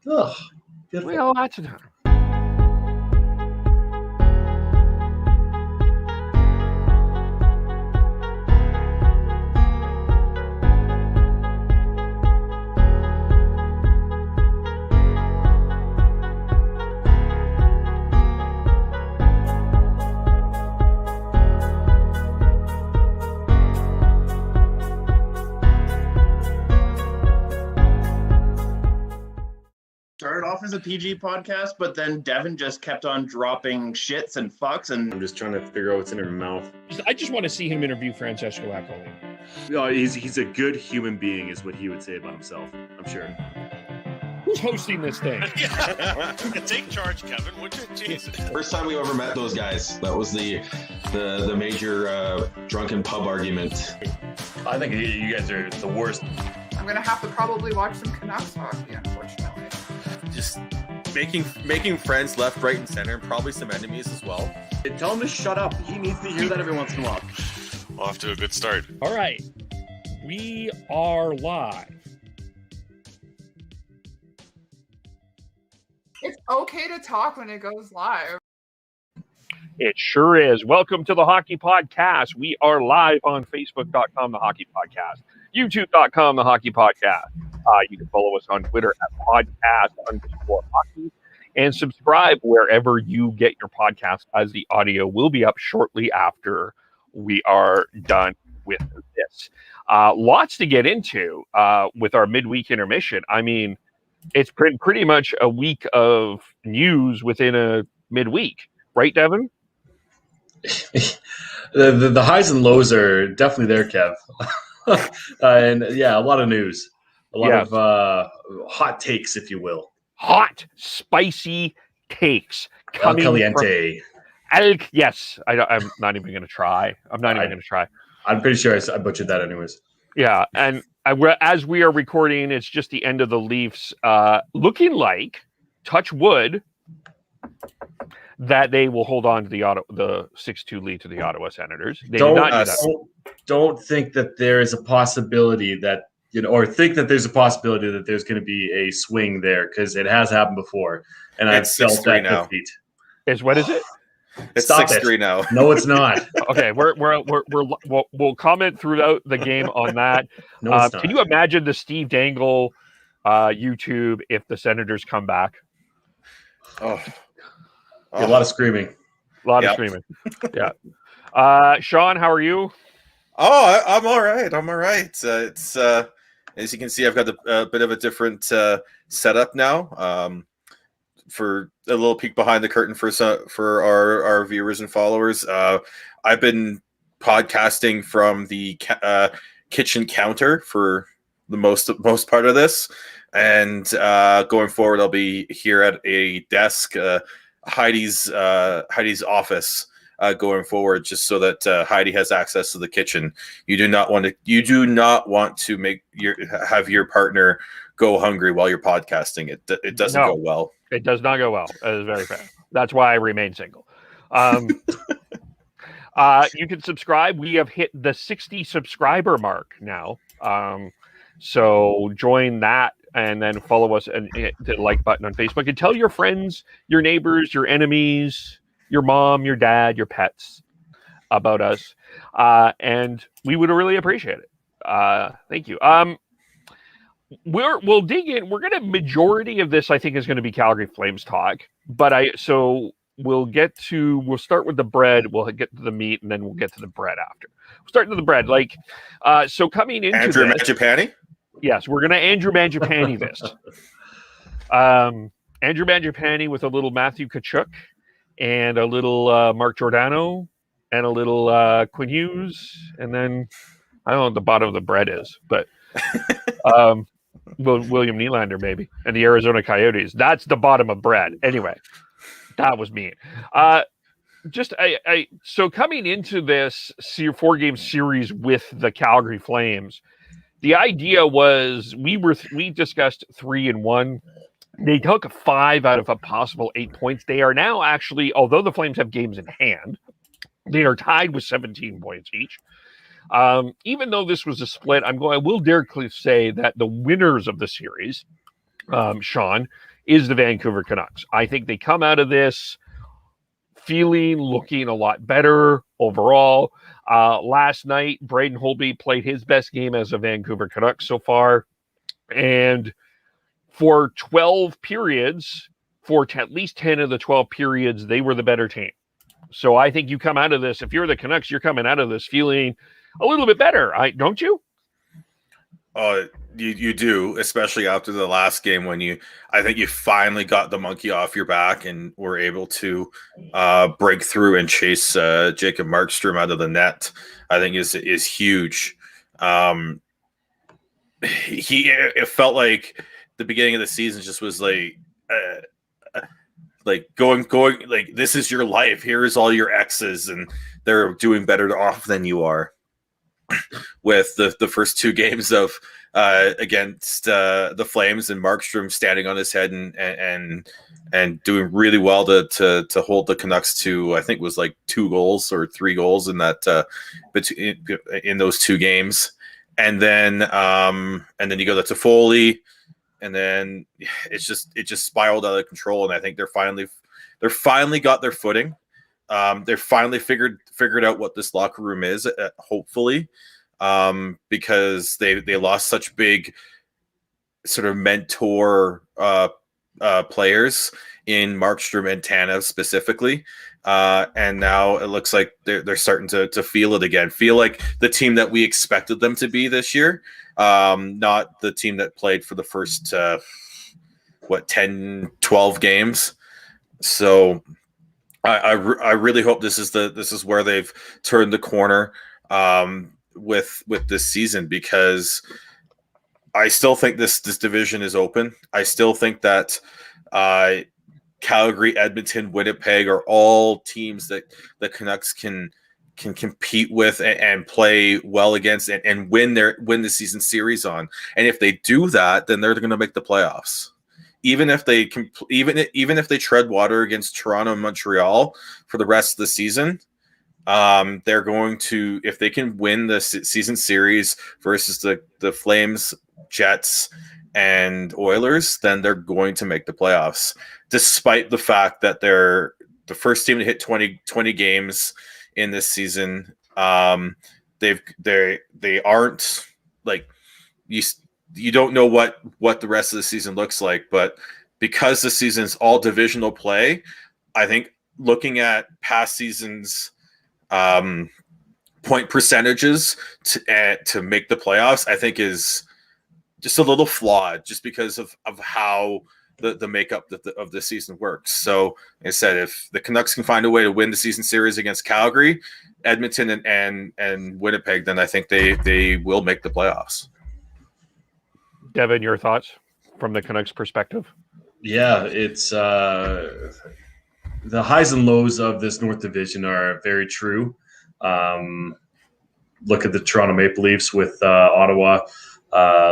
Ugh. Good. We got lots of time. Started off as a PG podcast, but then Devin just kept on dropping shits and fucks, and I'm just trying to figure out what's in her mouth. I just want to see him interview Francesco Accoli. No, he's a good human being, is what he would say about himself. I'm sure. Who's hosting this thing? Take charge, Kevin. Would you? Jesus. First time we ever met those guys. That was the major drunken pub argument. I think you guys are the worst. I'm gonna have to probably watch some Canucks hockey, unfortunately. Just making friends left, right, and center, and probably some enemies as well. Tell him to shut up. He needs to hear that every once in a while. Off to a good start. All right. We are live. It's okay to talk when it goes live. It sure is. Welcome to the Hockey Podcast. We are live on Facebook.com, the Hockey Podcast, YouTube.com, the Hockey Podcast. You can follow us on Twitter at podcast_hockey and subscribe wherever you get your podcast, as the audio will be up shortly after we are done with this. Lots to get into with our midweek intermission. I mean, it's pretty much a week of news within a midweek, right, Devin? The highs and lows are definitely there, Kev. And yeah, a lot of news. A lot of hot takes, if you will. Hot, spicy takes coming caliente. Yes, I'm not even going to try. I'm not even going to try. I'm pretty sure I butchered that anyways. Yeah, and as we are recording, it's just the end of the Leafs. Looking like, touch wood, that they will hold on to the 6-2 lead to the Ottawa Senators. They don't think that there is a possibility that, or think that there's a possibility that there's going to be a swing there, because it has happened before, and I've felt that defeat. What is it? It's 6-3 now. No, it's not. Okay, we'll comment throughout the game on that. No, it's not. Can you imagine the Steve Dangle YouTube if the Senators come back? A lot of screaming. A lot of screaming. Yeah. Sean, how are you? Oh, I'm all right. It's as you can see, I've got a bit of a different setup now. For a little peek behind the curtain for our viewers and followers, I've been podcasting from the kitchen counter for the most part of this, and going forward, I'll be here at a desk, Heidi's office. Going forward, just so that Heidi has access to the kitchen. You do not want to have your partner go hungry while you're podcasting. It doesn't go well. It does not go well. That is very fair. That's why I remain single. You can subscribe. We have hit the 60 subscriber mark now. So join that and then follow us and hit the like button on Facebook, and tell your friends, your neighbors, your enemies, your mom, your dad, your pets about us. And we would really appreciate it. Thank you. We'll dig in. We're going to, majority of this, I think, is going to be Calgary Flames talk, but we'll start with the bread. We'll get to the meat, and then we'll get to the bread after. We'll start with the bread. So coming into Andrew Mangiapane? Yes, we're going to Andrew Mangiapane this. Andrew Mangiapane with a little Matthew Tkachuk, and a little Mark Giordano, and a little Quinn Hughes, and then I don't know what the bottom of the bread is, but William Nylander maybe, and the Arizona Coyotes. That's the bottom of bread. Anyway, that was mean. So coming into this 4-game series with the Calgary Flames, the idea was we discussed 3-1. They took 5 out of a possible 8 points. They are now actually, although the Flames have games in hand, they are tied with 17 points each. Even though this was a split, I will dare say that the winners of the series Sean, is the Vancouver Canucks. I think they come out of this looking a lot better overall. Last night, Braden Holtby played his best game as a Vancouver Canucks so far. And for 12 periods, at least 10 of the 12 periods, they were the better team. So I think you come out of this, if you're the Canucks, you're coming out of this feeling a little bit better, don't you? You do, especially after the last game when I think you finally got the monkey off your back and were able to break through and chase Jacob Markstrom out of the net. I think is huge. It felt like the beginning of the season just was like going like, this is your life. Here's all your exes, and they're doing better off than you are. With the first two games of against the Flames, and Markstrom standing on his head and doing really well to hold the Canucks to, I think it was like 2 goals or 3 goals in that in those 2 games, and then you go to Toffoli, and then it just spiraled out of control, and I think they're finally got their footing. They're finally figured out what this locker room is, hopefully, because they lost such big sort of mentor players in Markstrom and Tanev specifically, and now it looks like they're starting to feel it again. Feel like the team that we expected them to be this year, not the team that played for the first 10, 12 games. So. I really hope this is where they've turned the corner with this season, because I still think this division is open. I still think that Calgary, Edmonton, Winnipeg are all teams that the Canucks can compete with and play well against and win the season series on. And if they do that, then they're going to make the playoffs. Even if they tread water against Toronto and Montreal for the rest of the season, they're going to, if they can win the season series versus the Flames, Jets, and Oilers, then they're going to make the playoffs, despite the fact that they're the first team to hit 20 games in this season. They aren't like you don't know what the rest of the season looks like, but because the season's all divisional play, I think looking at past seasons point percentages to make the playoffs, I think is just a little flawed, just because of how the makeup of the season works. So like I said, if the Canucks can find a way to win the season series against Calgary, Edmonton, and Winnipeg, then I think they will make the playoffs. Devin, your thoughts from the Canucks perspective? Yeah, it's the highs and lows of this North Division are very true. Look at the Toronto Maple Leafs with Ottawa.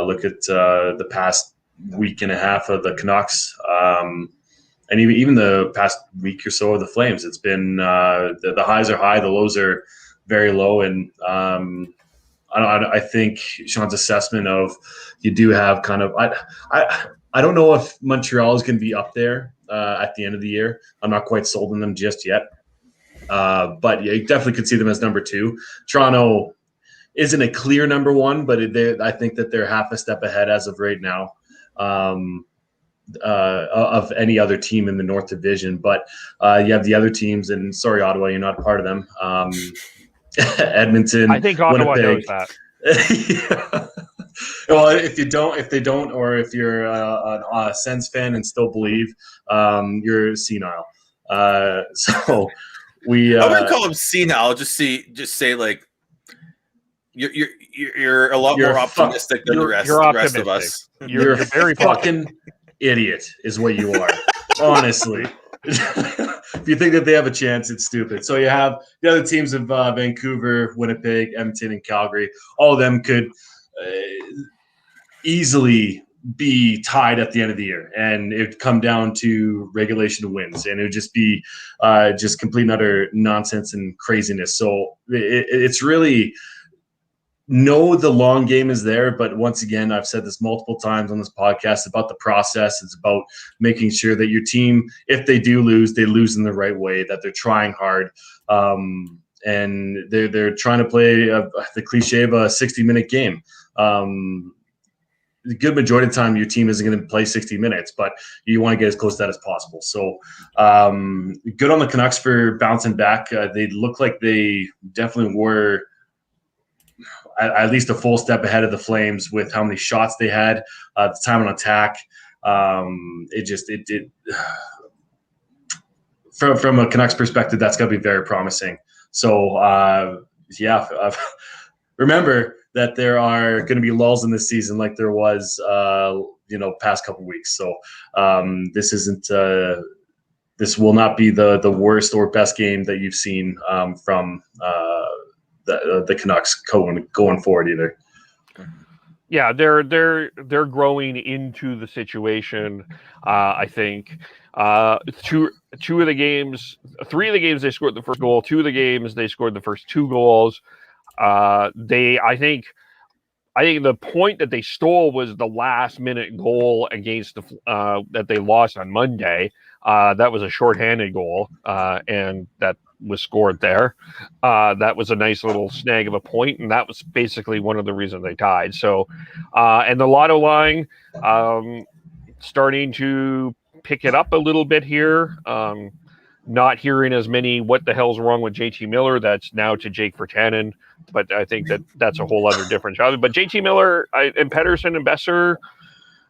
Look at the past week and a half of the Canucks, and even the past week or so of the Flames. It's been the highs are high, the lows are very low, and I think Sean's assessment of you do have kind of I don't know if Montreal is going to be up there at the end of the year. I'm not quite sold on them just yet, but yeah, you definitely could see them as number 2. Toronto isn't a clear number 1, but I think that they're half a step ahead as of right now of any other team in the North Division. But you have the other teams, and sorry, Ottawa, you're not a part of them. Edmonton, I think Ottawa Winnipeg. knows that. Yeah. Well, if they don't, or if you're a Sens fan and still believe, you're senile. So we. I wouldn't call him senile. Just say like you're a lot more optimistic than the rest of us. You're a very fucking idiot, is what you are. Honestly. If you think that they have a chance, it's stupid. So you have the other teams of Vancouver, Winnipeg, Edmonton, and Calgary. All of them could easily be tied at the end of the year, and it would come down to regulation wins, and it would just be just complete and utter nonsense and craziness. So it's really know the long game is there, but once again, I've said this multiple times on this podcast about the process. It's about making sure that your team, if they do lose, they lose in the right way, that they're trying hard. And they're trying to play the cliche of a 60-minute game. The good majority of the time, your team isn't going to play 60 minutes, but you want to get as close to that as possible. So good on the Canucks for bouncing back. They look like they definitely were at least a full step ahead of the Flames with how many shots they had, the time on attack. From a Canucks perspective, that's going to be very promising. So, remember that there are going to be lulls in this season like there was, past couple weeks. So this will not be the worst or best game that you've seen from the Canucks going forward either. Yeah, they're growing into the situation. I think three of the games they scored the first goal. 2 of the games they scored the first 2 goals. I think the point that they stole was the last minute goal against that they lost on Monday. That was a shorthanded goal, and that was scored there. That was a nice little snag of a point, and that was basically one of the reasons they tied. So, and the Lotto line starting to pick it up a little bit here. Not hearing as many "what the hell's wrong with JT Miller?" That's now to Jake Virtanen, but I think that's a whole other different job. But JT Miller and Pettersson and Besser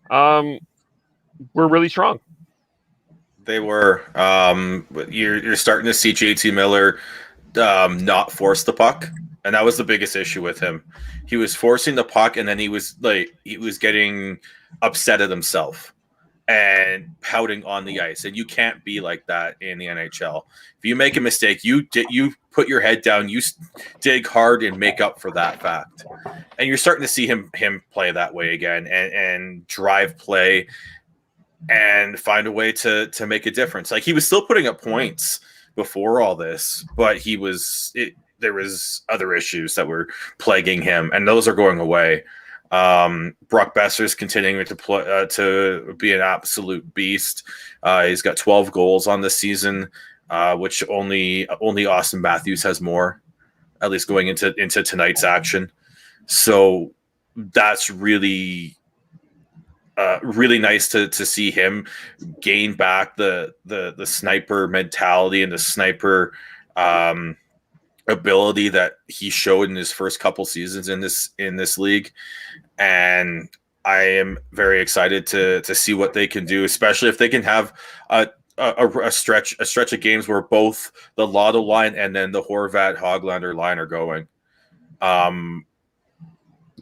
were really strong. They were. You're starting to see JT Miller not force the puck, and that was the biggest issue with him. He was forcing the puck, and then he was getting upset at himself and pouting on the ice. And you can't be like that in the NHL. If you make a mistake, you put your head down, you dig hard, and make up for that fact. And you're starting to see him play that way again, and drive play. And find a way to make a difference. Like, he was still putting up points before all this, but there was other issues that were plaguing him, and those are going away. Brock Besser's continuing to play to be an absolute beast. He's got 12 goals on this season, which only Austin Matthews has more, at least going into tonight's action. So that's really nice to see him gain back the sniper mentality and the sniper ability that he showed in his first couple seasons in this league. And I am very excited to see what they can do, especially if they can have a stretch of games where both the Lotto line and then the Horvat Höglander line are going.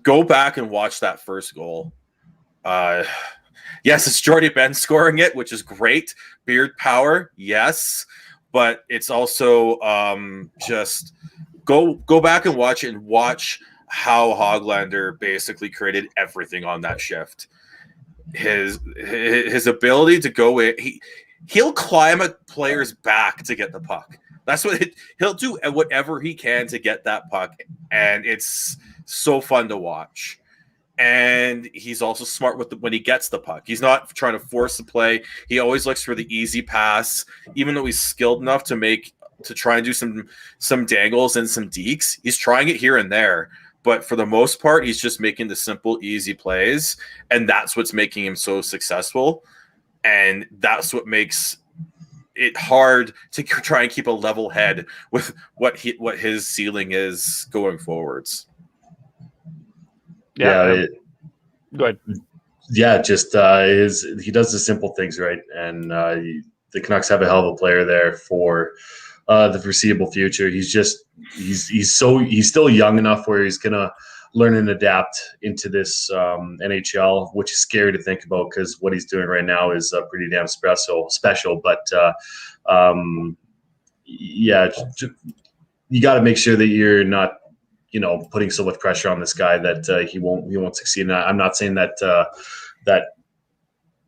Go back and watch that first goal. Yes, it's Jordy Ben scoring it, which is great. Beard power, yes, but it's also just go back and watch it, and watch how Höglander basically created everything on that shift. His ability to go in, he'll climb a player's back to get the puck. That's what he'll do, whatever he can to get that puck, and it's so fun to watch. And he's also smart when he gets the puck. He's not trying to force the play. He always looks for the easy pass, even though he's skilled enough to try and do some dangles and some dekes. He's trying it here and there, but for the most part, he's just making the simple, easy plays, and that's what's making him so successful. And that's what makes it hard to try and keep a level head with what his ceiling is going forwards. Yeah. Go ahead. Yeah, just he does the simple things right, and the Canucks have a hell of a player there for the foreseeable future. He's still young enough where he's gonna learn and adapt into this NHL, which is scary to think about because what he's doing right now is pretty damn special. But you got to make sure that you're not, putting so much pressure on this guy that he won't succeed. And I'm not saying that that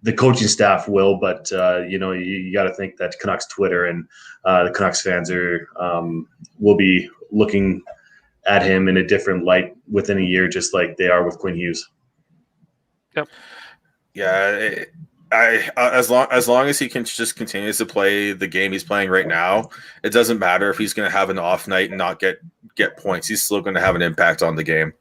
the coaching staff will, but you got to think that Canucks Twitter and the Canucks fans will be looking at him in a different light within a year, just like they are with Quinn Hughes. Yep. Yeah, as long as he can just continues to play the game he's playing right now, it doesn't matter if he's going to have an off night and not get points. He's still going to have an impact on the game.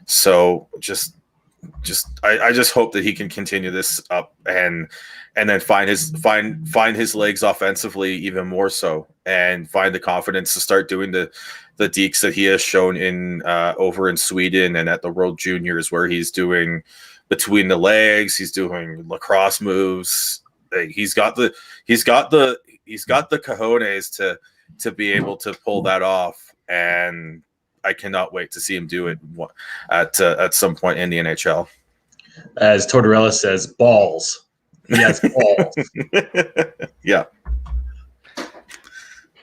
So I just hope that he can continue this up and then find his legs offensively even more so, and find the confidence to start doing the dekes that he has shown in over in Sweden and at the World Juniors, where he's doing between the legs, he's doing lacrosse moves. He's got the cojones to be able to pull that off, and I cannot wait to see him do it at some point in the NHL. As Tortorella says, balls. Yes, balls. Yeah.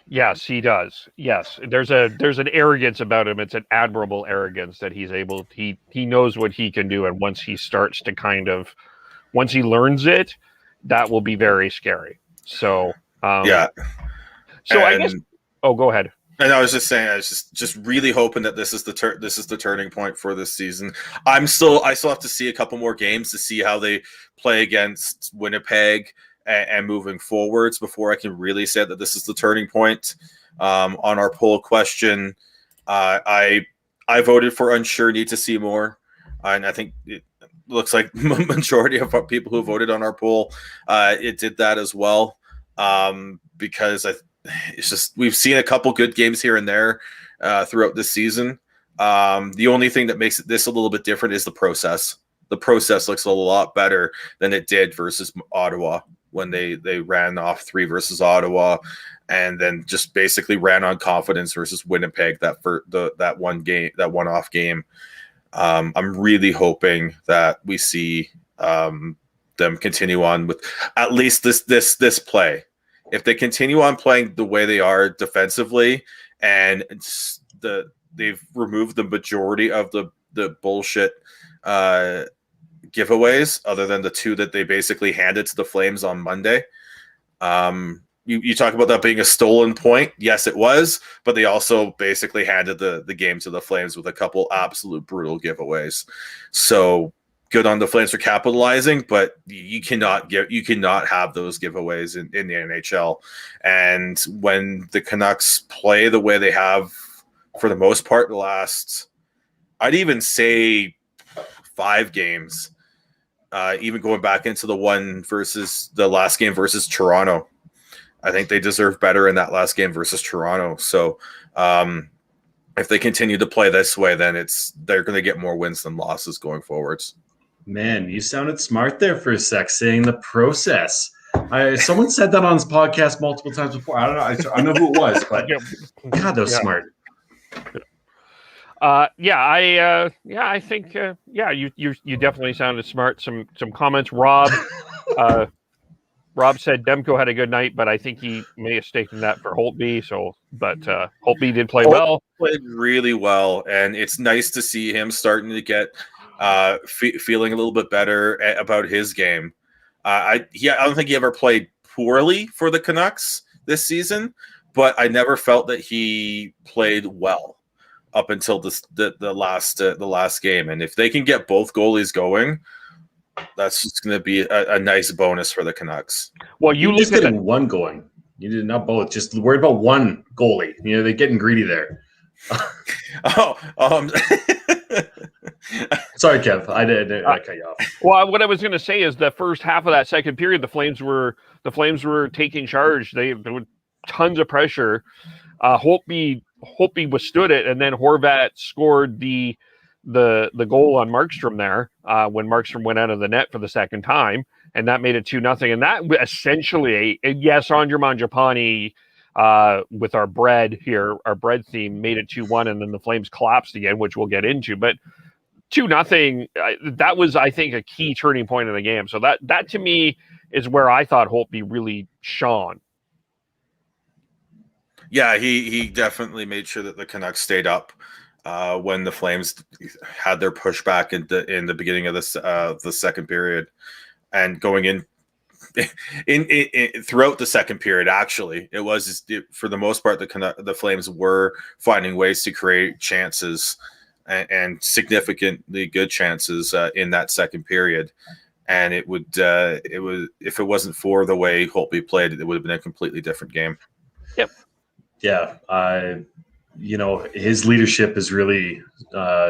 Yes, he does. Yes, there's an arrogance about him. It's an admirable arrogance that he knows what he can do, and once he starts to once he learns it, that will be very scary. So yeah. So I guess. Oh, go ahead. And I was just saying, I was just really hoping that this is the turning point for this season. I still have to see a couple more games to see how they play against Winnipeg and moving forwards before I can really say that this is the turning point. On our poll question, I voted for unsure, need to see more, and I think it looks like majority of people who voted on our poll it did that as well, because it's just we've seen a couple good games here and there throughout this season. The only thing that makes this a little bit different is the process. The process looks a lot better than it did versus Ottawa, when they ran off 3 versus Ottawa, and then just basically ran on confidence versus Winnipeg that one-off game. I'm really hoping that we see them continue on with at least this play. If they continue on playing the way they are defensively, and they've removed the majority of the bullshit giveaways, other than the 2 that they basically handed to the Flames on Monday. You talk about that being a stolen point. Yes, it was, but they also basically handed the game to the Flames with a couple absolute brutal giveaways. So good on the Flames for capitalizing, but you cannot have those giveaways in the NHL. And when the Canucks play the way they have for the most part the last, I'd even say 5 games, even going back into the last game versus Toronto, I think they deserve better in that last game versus Toronto. So if they continue to play this way, then they're going to get more wins than losses going forwards. Man, you sounded smart there for a sec, saying the process. Someone said that on this podcast multiple times before. I don't know. I know who it was, but God, that was smart. I think you definitely sounded smart. Some comments. Rob said Demko had a good night, but I think he may have staken that for Holtby. But Holtby did play well. Played really well, and it's nice to see him starting to get feeling a little bit better about his game. I don't think he ever played poorly for the Canucks this season, but I never felt that he played well up until the last game. And if they can get both goalies going, that's just going to be a nice bonus for the Canucks. Well, you just getting one going. You did not both. Just worried about one goalie. They're getting greedy there. Sorry, Kev. I cut you off. Well, what I was going to say is the first half of that second period, the Flames were taking charge. There was tons of pressure. Holtby withstood it, and then Horvat scored the goal on Markstrom there when Markstrom went out of the net for the second time, and that made it 2-0. And that essentially, yes, Andre Mangiapane with our bread theme made it 2-1, and then the Flames collapsed again, which we'll get into. But 2-0, that was, I think, a key turning point in the game. So that to me is where I thought Holtby really shone. Yeah, he definitely made sure that the Canucks stayed up when the Flames had their pushback in the beginning of the second period, and going in in throughout the second period. Actually, it was for the most part the Flames were finding ways to create chances and significantly good chances in that second period. And it was if it wasn't for the way Holtby played, it would have been a completely different game. Yep. Yeah. His leadership is really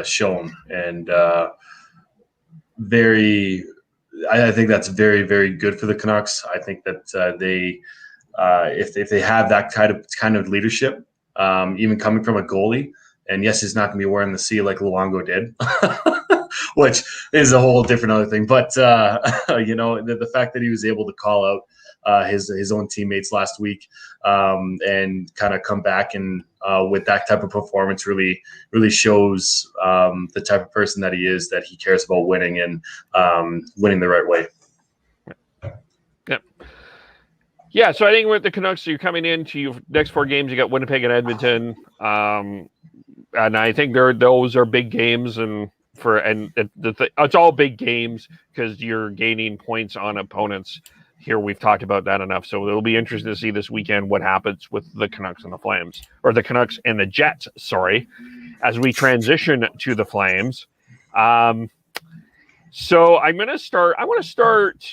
shown, and I think that's very, very good for the Canucks. I think that they, if they have that kind of leadership, even coming from a goalie, and yes, he's not going to be wearing the C like Luongo did, which is a whole different other thing. But the fact that he was able to call out his own teammates last week and kind of come back and with that type of performance really shows the type of person that he is, that he cares about winning and winning the right way. Yeah, so I think with the Canucks, you're coming into your next 4 games. You got Winnipeg and Edmonton, and I think those are big games, it's all big games because you're gaining points on opponents. Here we've talked about that enough, so it'll be interesting to see this weekend what happens with the Canucks and the Flames, or the Canucks and the Jets. Sorry, as we transition to the Flames. So I'm going to start. I want to start.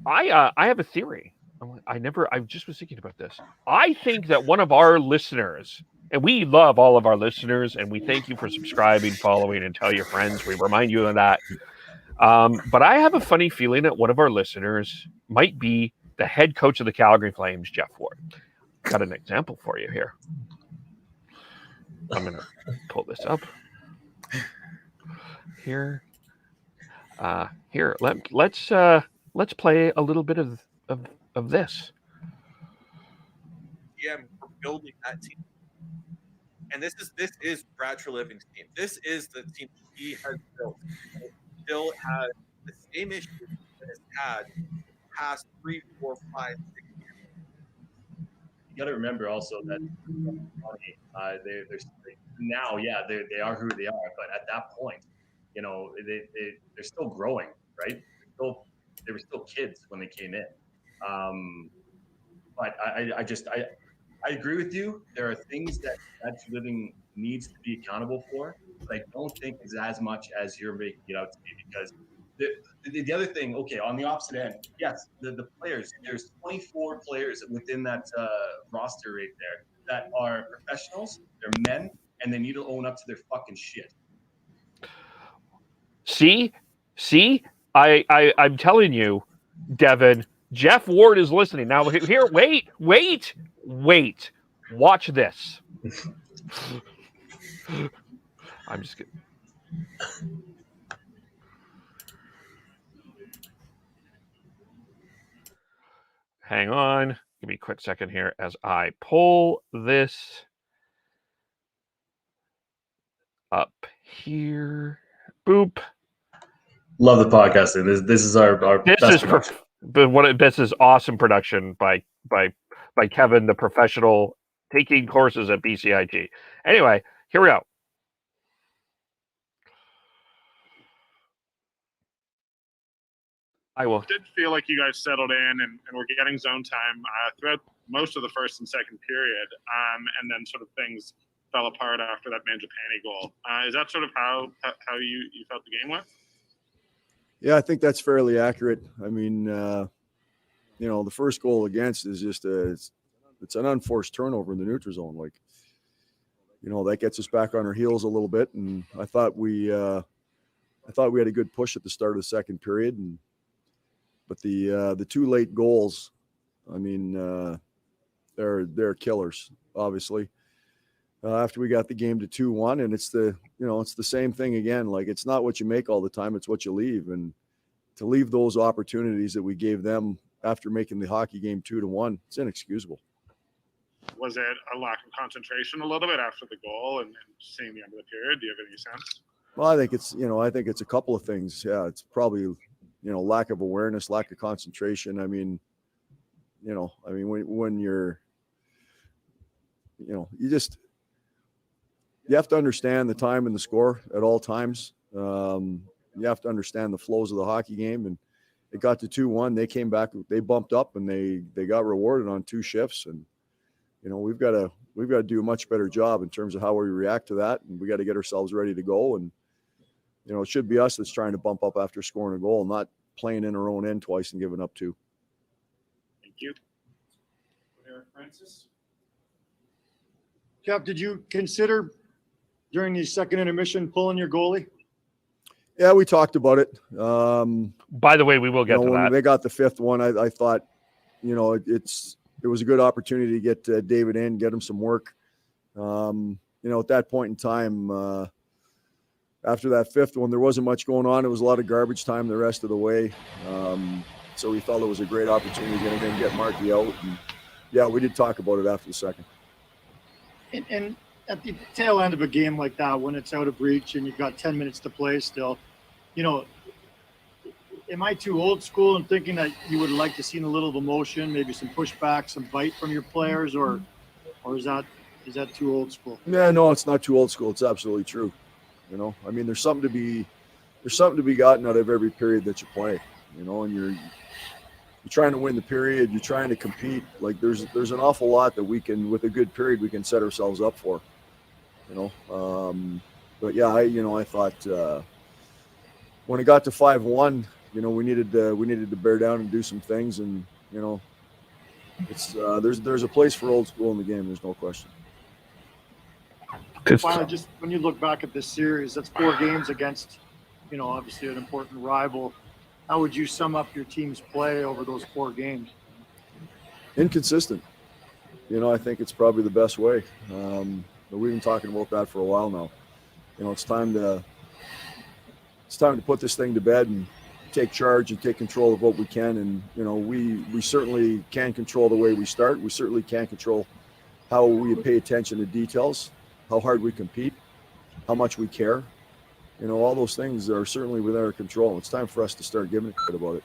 I have a theory. I just was thinking about this. I think that one of our listeners, and we love all of our listeners, and we thank you for subscribing, following, and tell your friends. We remind you of that. But I have a funny feeling that one of our listeners might be the head coach of the Calgary Flames, Geoff Ward. Got an example for you here. I'm going to pull this up. Here. Let's play a little bit of this. Yeah, for building that team. And this is Brad Treliving's team. This is the team he has built. And it still has the same issues that it's had past 3, 4, 5, 6 years. You got to remember also that they're now, they are who they are, but at that point, they're still growing, right? They were still kids when they came in. But I agree with you. There are things that Living needs to be accountable for, but I don't think it's as much as you're making it out to be, because the other thing, okay, on the opposite end, yes, the players, there's 24 players within that roster right there that are professionals, they're men, and they need to own up to their fucking shit. See, I'm telling you, Devin, Geoff Ward is listening. Now, here, wait. Watch this. I'm just kidding. Hang on. Give me a quick second here as I pull this up here. Boop. Love the podcasting. This is our best production. This is awesome production by Kevin, the professional, taking courses at BCIG. Anyway, here we go. I will. It did feel like you guys settled in and were getting zone time throughout most of the first and second period, and then sort of things fell apart after that Mangiapane goal. Is that sort of how you felt the game went? Yeah, I think that's fairly accurate. I mean, the first goal against is just it's an unforced turnover in the neutral zone. Like, that gets us back on our heels a little bit. And I thought we had a good push at the start of the second period. But the 2 late goals, I mean, they're killers, obviously. After we got the game to 2-1, and it's the same thing again. Like, it's not what you make all the time, it's what you leave. And to leave those opportunities that we gave them after making the hockey game 2-1, it's inexcusable. Was it a lack of concentration a little bit after the goal and seeing the end of the period? Do you have any sense? Well, I think it's a couple of things. Yeah, it's probably, lack of awareness, lack of concentration. I mean, when you're, you have to understand the time and the score at all times. You have to understand the flows of the hockey game, and it got to 2-1. They came back, they bumped up, and they got rewarded on 2 shifts. And we've got to do a much better job in terms of how we react to that, and we got to get ourselves ready to go. And it should be us that's trying to bump up after scoring a goal, not playing in our own end twice and giving up 2. Thank you. Francis? Geoff, did you consider during the second intermission pulling your goalie? Yeah, we talked about it. By the way, we will get to when that. they got the 5th one, I thought, it was a good opportunity to get David in, get him some work. At that point in time, after that 5th one, there wasn't much going on. It was a lot of garbage time the rest of the way. So we felt it was a great opportunity to get Marky out. And yeah, we did talk about it after the second. And at the tail end of a game like that, when it's out of reach and you've got 10 minutes to play still, am I too old school in thinking that you would like to see a little of emotion, maybe some pushback, some bite from your players, or is that too old school? Yeah, no, it's not too old school. It's absolutely true. There's something to be gotten out of every period that you play, and you're trying to win the period, you're trying to compete. Like there's an awful lot that we can, with a good period, we can set ourselves up for, but yeah, I thought, when it got to 5-1, we needed to bear down and do some things, and it's there's a place for old school in the game. There's no question. Finally, just when you look back at this series, that's 4 games against, obviously an important rival. How would you sum up your team's play over those 4 games? Inconsistent. I think it's probably the best way. But we've been talking about that for a while now. It's time to put this thing to bed and take charge and take control of what we can. And we certainly can control the way we start. We certainly can control how we pay attention to details, how hard we compete, how much we care. All those things are certainly within our control. It's time for us to start giving a shit about it.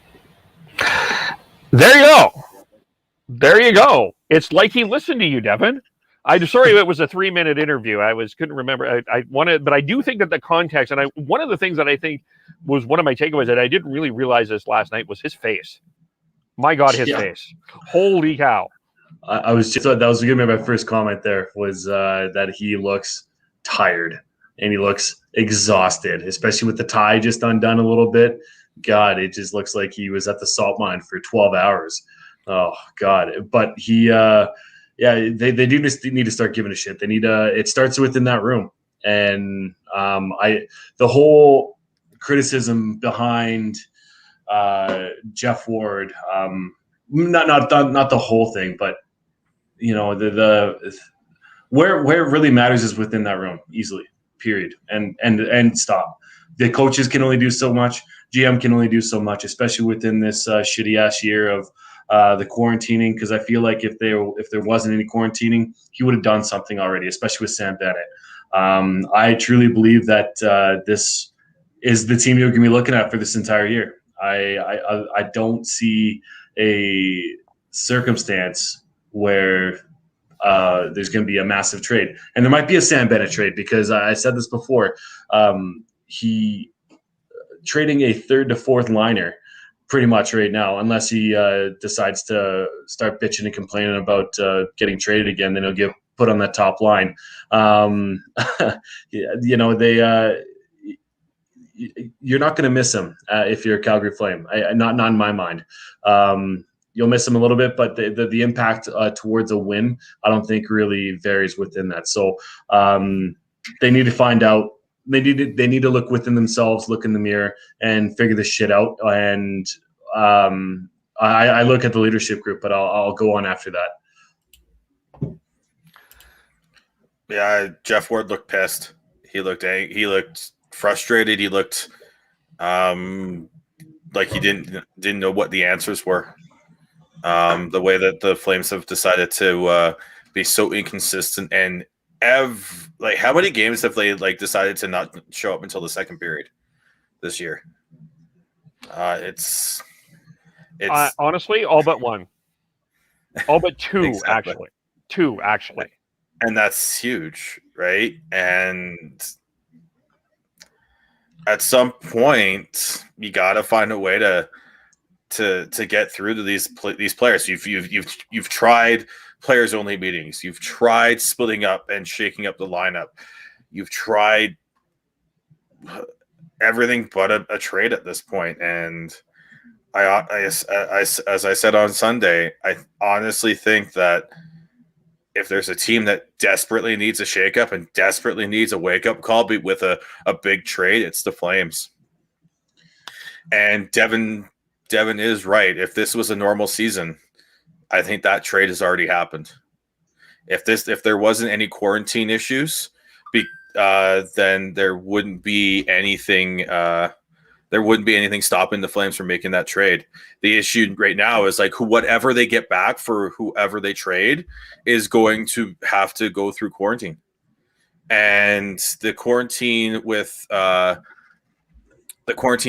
There you go. It's like he listened to you, Devin. I'm sorry it was a 3-minute interview. Couldn't remember. I wanted, but I do think that the context, and one of the things that I think was one of my takeaways that I didn't really realize this last night was his face. My God, his face. Holy cow. That was going to be my first comment there, was that he looks tired and he looks exhausted, especially with the tie just undone a little bit. God, it just looks like he was at the salt mine for 12 hours. Oh God. But he, they do just need to start giving a shit. They need it starts within that room. And the whole criticism behind Geoff Ward, not the whole thing, but where it really matters is within that room, easily, period, and stop. The coaches can only do so much. GM can only do so much, especially within this shitty ass year of the quarantining. Because I feel like if there wasn't any quarantining, he would have done something already, especially with Sam Bennett. I truly believe that this is the team you're going to be looking at for this entire year. I don't see a circumstance where there's going to be a massive trade, and there might be a Sam Bennett trade, because I said this before. He trading a 3rd to 4th liner pretty much right now, unless he decides to start bitching and complaining about getting traded again, then he'll get put on that top line. You're not going to miss him if you're a Calgary Flame. Not in my mind. You'll miss him a little bit, but the impact towards a win, I don't think really varies within that. So they need to find out. They need to look within themselves, look in the mirror, and figure this shit out. And I look at the leadership group, but I'll go on after that. Yeah, Geoff Ward looked pissed. He looked frustrated. He looked like he didn't know what the answers were. The way that the Flames have decided to be so inconsistent, and how many games have they decided to not show up until the second period this year? It's honestly all but one, all but 2 exactly. actually, and that's huge, right? And at some point, you got to find a way to to get through to these players. You've tried players only meetings. You've tried splitting up and shaking up the lineup. You've tried everything but a trade at this point. And as I said on Sunday, I honestly think that if there's a team that desperately needs a shakeup and desperately needs a wake-up call with a big trade, it's the Flames. And Devin is right. If this was a normal season, I think that trade has already happened. If there wasn't any quarantine issues, then there wouldn't be anything. There wouldn't be anything stopping the Flames from making that trade. The issue right now is like whatever they get back for whoever they trade is going to have to go through quarantine, and the quarantine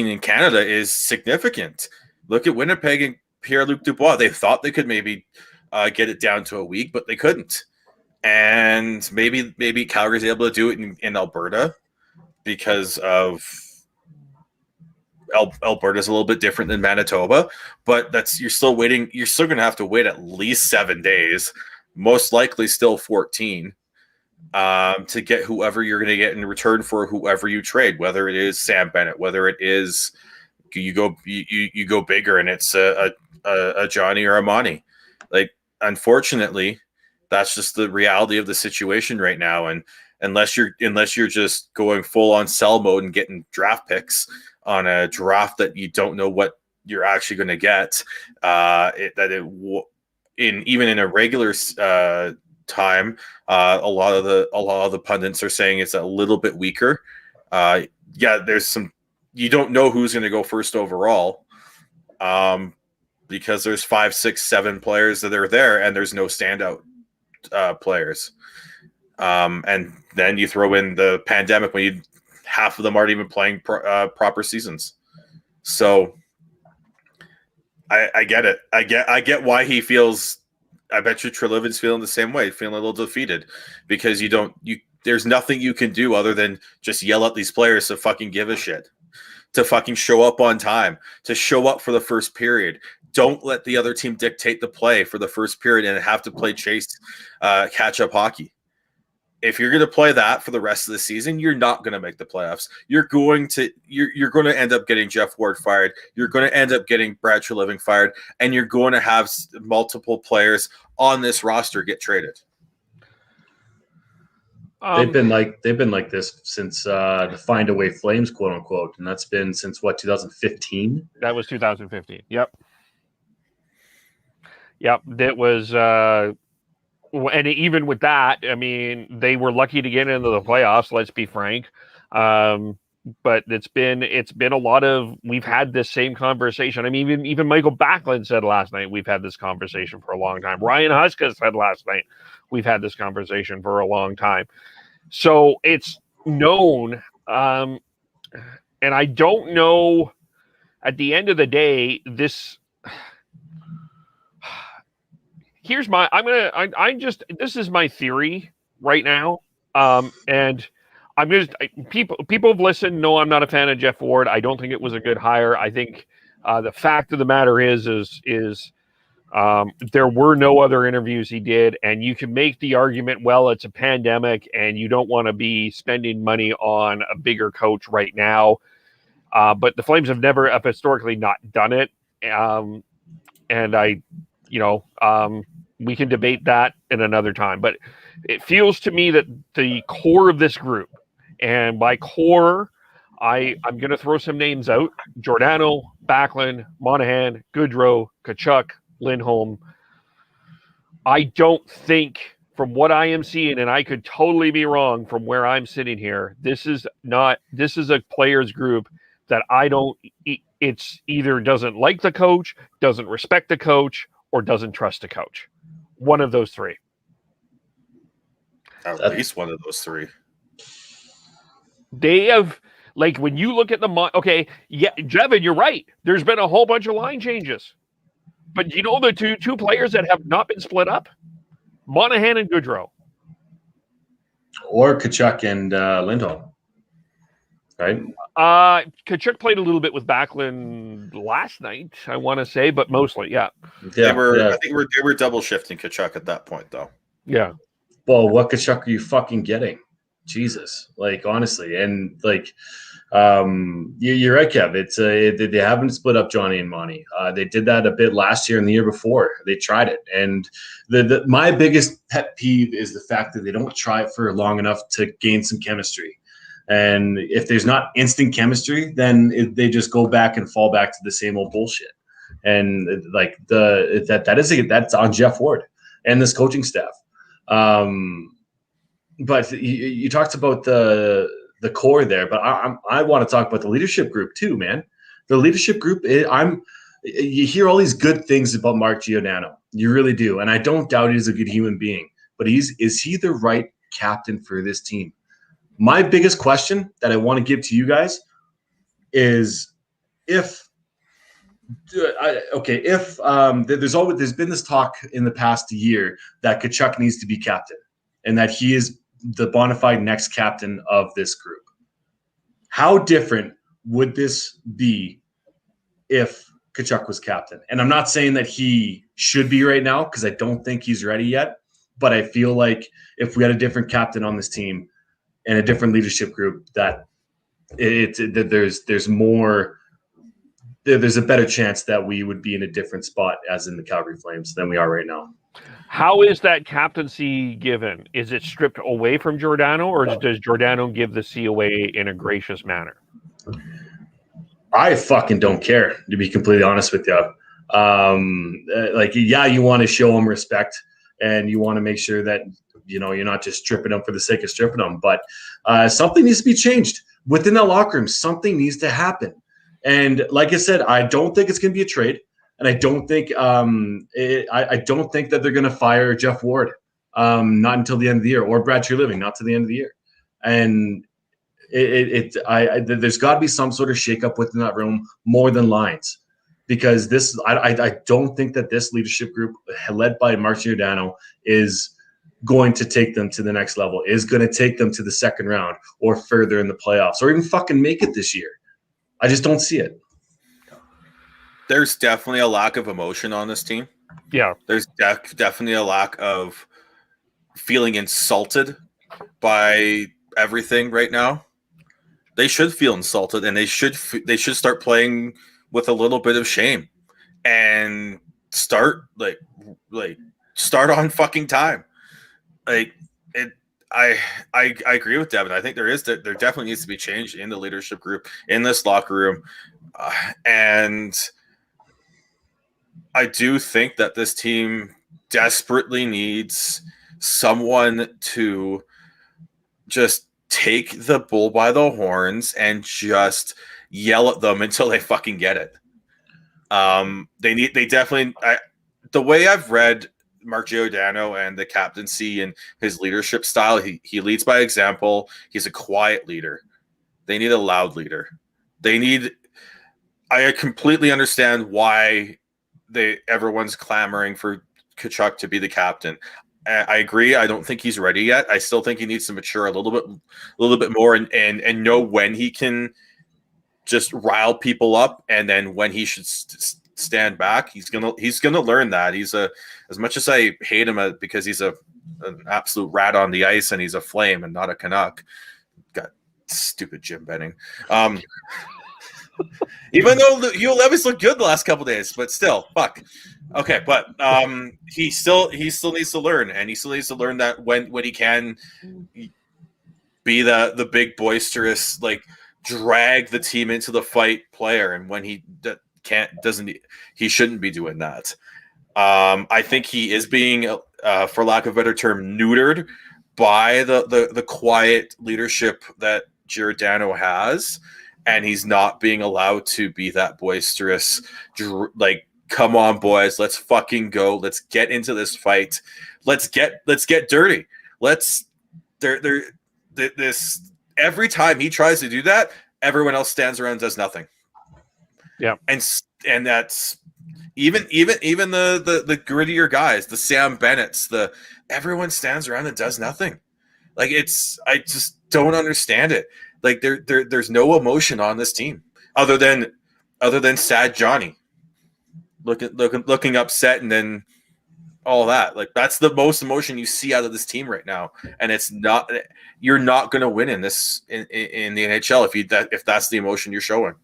in Canada is significant. Look at Winnipeg and Pierre-Luc Dubois. They thought they could maybe get it down to a week, but they couldn't. And maybe Calgary's able to do it in Alberta because of Alberta's a little bit different than Manitoba, but you're still waiting. You're still going to have to wait at least 7 days, most likely still 14, to get whoever you're going to get in return for whoever you trade, whether it is Sam Bennett, whether it is you go bigger and it's a Johnny or a Monty. Like, unfortunately, that's just the reality of the situation right now. And unless you're just going full on sell mode and getting draft picks on a draft that you don't know what you're actually going to get, even in a regular time, a lot of the pundits are saying it's a little bit weaker. There's some, you don't know who's going to go first overall, because there's 5, 6, 7 players that are there, and there's no standout players. And then you throw in the pandemic when half of them aren't even playing proper seasons. So I get it. I get why he feels. I bet you Trelivan's feeling the same way, feeling a little defeated, because there's nothing you can do other than just yell at these players to fucking give a shit, to fucking show up on time, to show up for the first period. Don't let the other team dictate the play for the first period and have to play catch-up hockey. If you're going to play that for the rest of the season, you're not going to make the playoffs. You're going to end up getting Geoff Ward fired. You're going to end up getting Brad Treliving fired, and you're going to have multiple players on this roster get traded. They've been like this since the Find a Way Flames, quote unquote, and that's been since 2015. That was 2015. Yep. That was. And even with that, I mean, they were lucky to get into the playoffs. Let's be frank. But it's been a lot of. We've had this same conversation. I mean, even Michael Backlund said last night we've had this conversation for a long time. Ryan Huska said last night we've had this conversation for a long time. So it's known, and I don't know. At the end of the day, this. Here's this is my theory right now. And people have listened. No, I'm not a fan of Geoff Ward. I don't think it was a good hire. I think the fact of the matter is there were no other interviews he did. And you can make the argument, well, it's a pandemic and you don't want to be spending money on a bigger coach right now. But the Flames have never historically not done it. We can debate that in another time, but it feels to me that the core of this group, and by core, I'm going to throw some names out: Giordano, Backlund, Monahan, Goodrow, Tkachuk, Lindholm. I don't think, from what I am seeing, and I could totally be wrong from where I'm sitting here, this is a players group that it's either doesn't like the coach, doesn't respect the coach, or doesn't trust the coach. One of those three. At least one of those three. They have, like, when you look at Jevin, you're right. There's been a whole bunch of line changes. But you know the two players that have not been split up? Monahan and Goodrow. Or Tkachuk and Lindholm. right? Kachuk played a little bit with Backlund last night, I want to say, but mostly, yeah. I think they were double shifting Kachuk at that point, though. Yeah. Well, what Kachuk are you fucking getting? Jesus, like honestly, and like, you're right, Kev. It's they haven't split up Johnny and Monty. They did that a bit last year and the year before. They tried it, and my biggest pet peeve is the fact that they don't try it for long enough to gain some chemistry. And if there's not instant chemistry, then they just go back and fall back to the same old bullshit. And like that's on Geoff Ward and this coaching staff. But you talked about the core there, but I want to talk about the leadership group too, man. The leadership group, you hear all these good things about Mark Giordano. You really do. And I don't doubt he's a good human being, but is he the right captain for this team? My biggest question that I want to give to you guys is there's been this talk in the past year that Kachuk needs to be captain and that he is the bona fide next captain of this group. How different would this be if Kachuk was captain? And I'm not saying that he should be right now because I don't think he's ready yet, but I feel like if we had a different captain on this team and a different leadership group, that there's a better chance that we would be in a different spot as in the Calgary Flames than we are right now. How is that captaincy given? Is it stripped away from Giordano, or does Giordano give the C away in a gracious manner? I fucking don't care, to be completely honest with you. You want to show them respect and you want to make sure that you're not just stripping them for the sake of stripping them, but something needs to be changed within that locker room. Something needs to happen. And like I said, I don't think it's going to be a trade, and I don't think I don't think that they're going to fire Geoff Ward, not until the end of the year, or Brad Treliving, not to the end of the year. And there's got to be some sort of shakeup within that room more than lines, because I don't think that this leadership group led by Mark Giordano is going to take them to the next level, is going to take them to the second round or further in the playoffs, or even fucking make it this year. I just don't see it. There's definitely a lack of emotion on this team. Yeah. There's definitely a lack of feeling insulted by everything right now. They should feel insulted, and they should start playing with a little bit of shame and start start on fucking time. I agree with Devin. I think there definitely needs to be change in the leadership group, in this locker room, and I do think that this team desperately needs someone to just take the bull by the horns and just yell at them until they fucking get it. The way I've read Mark Giordano and the captaincy and his leadership style, he leads by example. He's a quiet leader. They need a loud leader. I completely understand why everyone's clamoring for Kachuk to be the captain. I agree. I don't think he's ready yet. I still think he needs to mature a little bit more and know when he can just rile people up, and then when he should stand back. He's gonna learn that. As much as I hate him because he's an absolute rat on the ice and he's a Flame and not a Canuck. Got stupid Jim Benning. Even though Hugh Levis looked good the last couple days, but still, fuck. Okay, but he still needs to learn, and he still needs to learn that when he can be the big boisterous, drag the team into the fight player, and when he he shouldn't be doing that. I think he is being, for lack of a better term, neutered by the quiet leadership that Giordano has, and he's not being allowed to be that boisterous, come on, boys, let's fucking go. Let's get into this fight. Let's get dirty. Every time he tries to do that, everyone else stands around and does nothing. Yeah. And that's even the grittier guys, the Sam Bennett's, everyone stands around and does nothing. I just don't understand it. Like there's no emotion on this team other than sad Johnny looking upset, and then all that. Like that's the most emotion you see out of this team right now, and you're not going to win in the NHL if that's the emotion you're showing.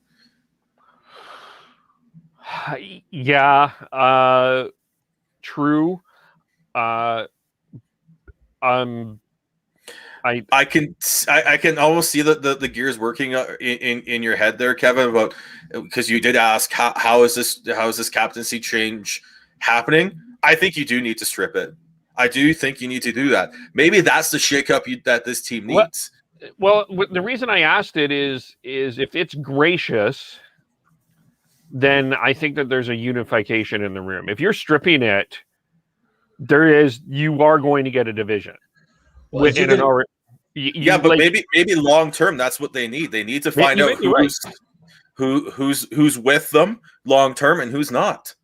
Yeah, true. I can almost see the gears working in your head there, Kevin, about because you did ask how is this captaincy change happening. I think you do need to strip it. I do think you need to do that. Maybe that's the shakeup that this team needs. Well, the reason I asked it is if it's gracious, then I think that there's a unification in the room. If you're stripping it, you are going to get a division. Well, but maybe long term, that's what they need. They need to find out who's with them long term and who's not.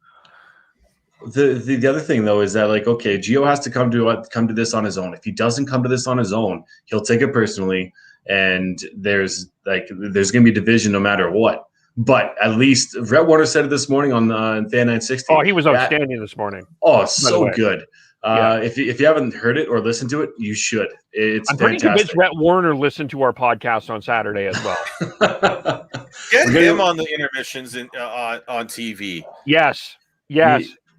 The other thing though is that, like, okay, Gio has to come to this on his own. If he doesn't come to this on his own, he'll take it personally, and there's going to be division no matter what. But at least Rhett Warner said it this morning on Fan 960. Oh, he was outstanding this morning. Oh, so good. If you haven't heard it or listened to it, you should. It's I'm pretty convinced Rhett Warner listened to our podcast on Saturday as well. Get him on the intermissions on TV. Yes.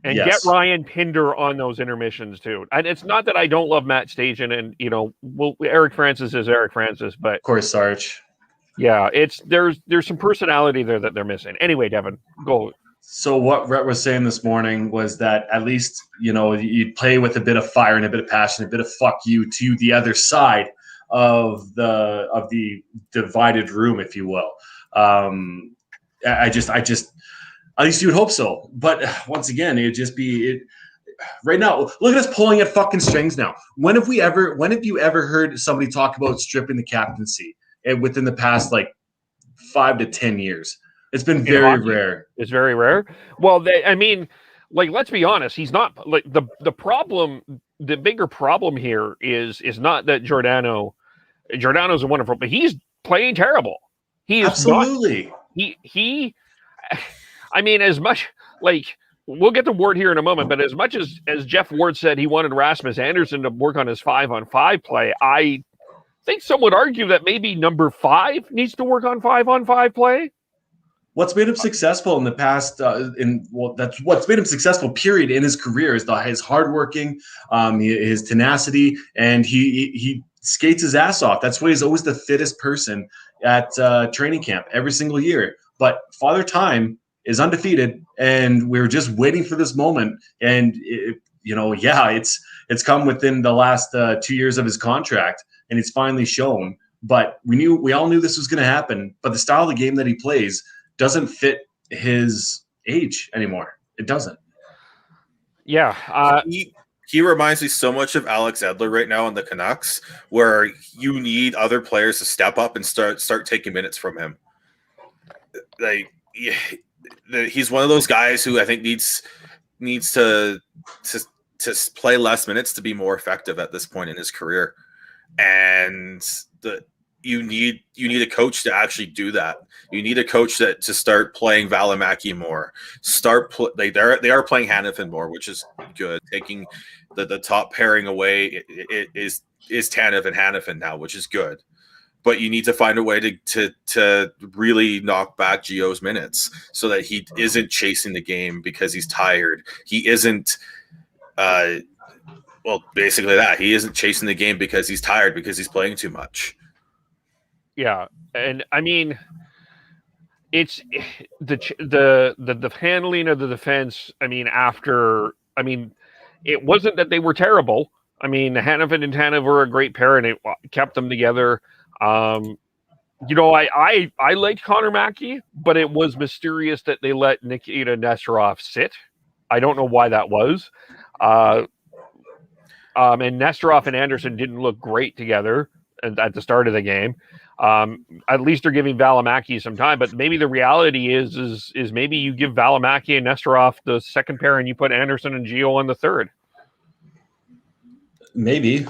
And get Ryan Pinder on those intermissions too. And it's not that I don't love Matt Stajan, and Eric Francis is Eric Francis, but of course Sarge. Yeah, there's some personality there that they're missing. Anyway, Devin, go. So what Rhett was saying this morning was that at least, you'd play with a bit of fire and a bit of passion, a bit of fuck you to the other side of the divided room, if you will. I just at least you would hope so. But once again, it'd just be right now. Look at us pulling at fucking strings now. When have you ever heard somebody talk about stripping the captaincy within the past 5 to 10 years? It's been very rare. It's very rare. Well, let's be honest. He's not the problem. The bigger problem here is not that Giordano's a wonderful, but he's playing terrible. He is absolutely. As much we'll get to Ward here in a moment, but as much as Geoff Ward said he wanted Rasmus Andersson to work on his 5-on-5 play, I think some would argue that maybe number 5 needs to work on 5-on-5 play. What's made him successful in the past, that's what's made him successful, period, in his career is his hardworking, his tenacity, and he skates his ass off. That's why he's always the fittest person at training camp every single year. But Father Time is undefeated, and we're just waiting for this moment. And it's come within the last 2 years of his contract, and it's finally shown. But we all knew this was going to happen. But the style of the game that he plays doesn't fit his age anymore. It doesn't. Yeah. He reminds me so much of Alex Edler right now in the Canucks, where you need other players to step up and start taking minutes from him. He's one of those guys who I think needs to play less minutes to be more effective at this point in his career, and you need a coach to actually do that. You need a coach to start playing Valimaki more. They are playing Hanifin more, which is good. Taking the top pairing away is Tanev and Hanifin now, which is good. But you need to find a way to really knock back Gio's minutes so that he isn't chasing the game because he's tired. He isn't basically that. He isn't chasing the game because he's tired, because he's playing too much. Yeah, and it's the handling of the defense. It wasn't that they were terrible. Hanifin and Tanev were a great pair, and it kept them together. I liked Connor Mackey, but it was mysterious that they let Nikita Nesterov sit. I don't know why that was. And Nesterov and Andersson didn't look great together at the start of the game. At least they're giving Valimaki some time, but maybe the reality is maybe you give Valimaki and Nesterov the second pair and you put Andersson and Gio on the third. Maybe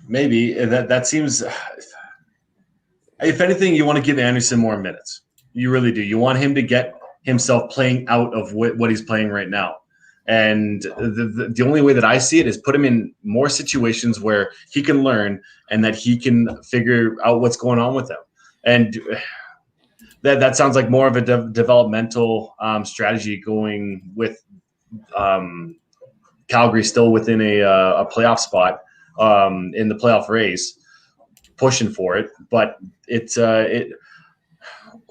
that seems. if anything, you want to give Anderson more minutes. You really do. You want him to get himself playing out of what he's playing right now. And the only way that I see it is put him in more situations where he can learn and that he can figure out what's going on with them. And that sounds like more of a developmental strategy going with Calgary still within a playoff spot in the playoff race, pushing for it. But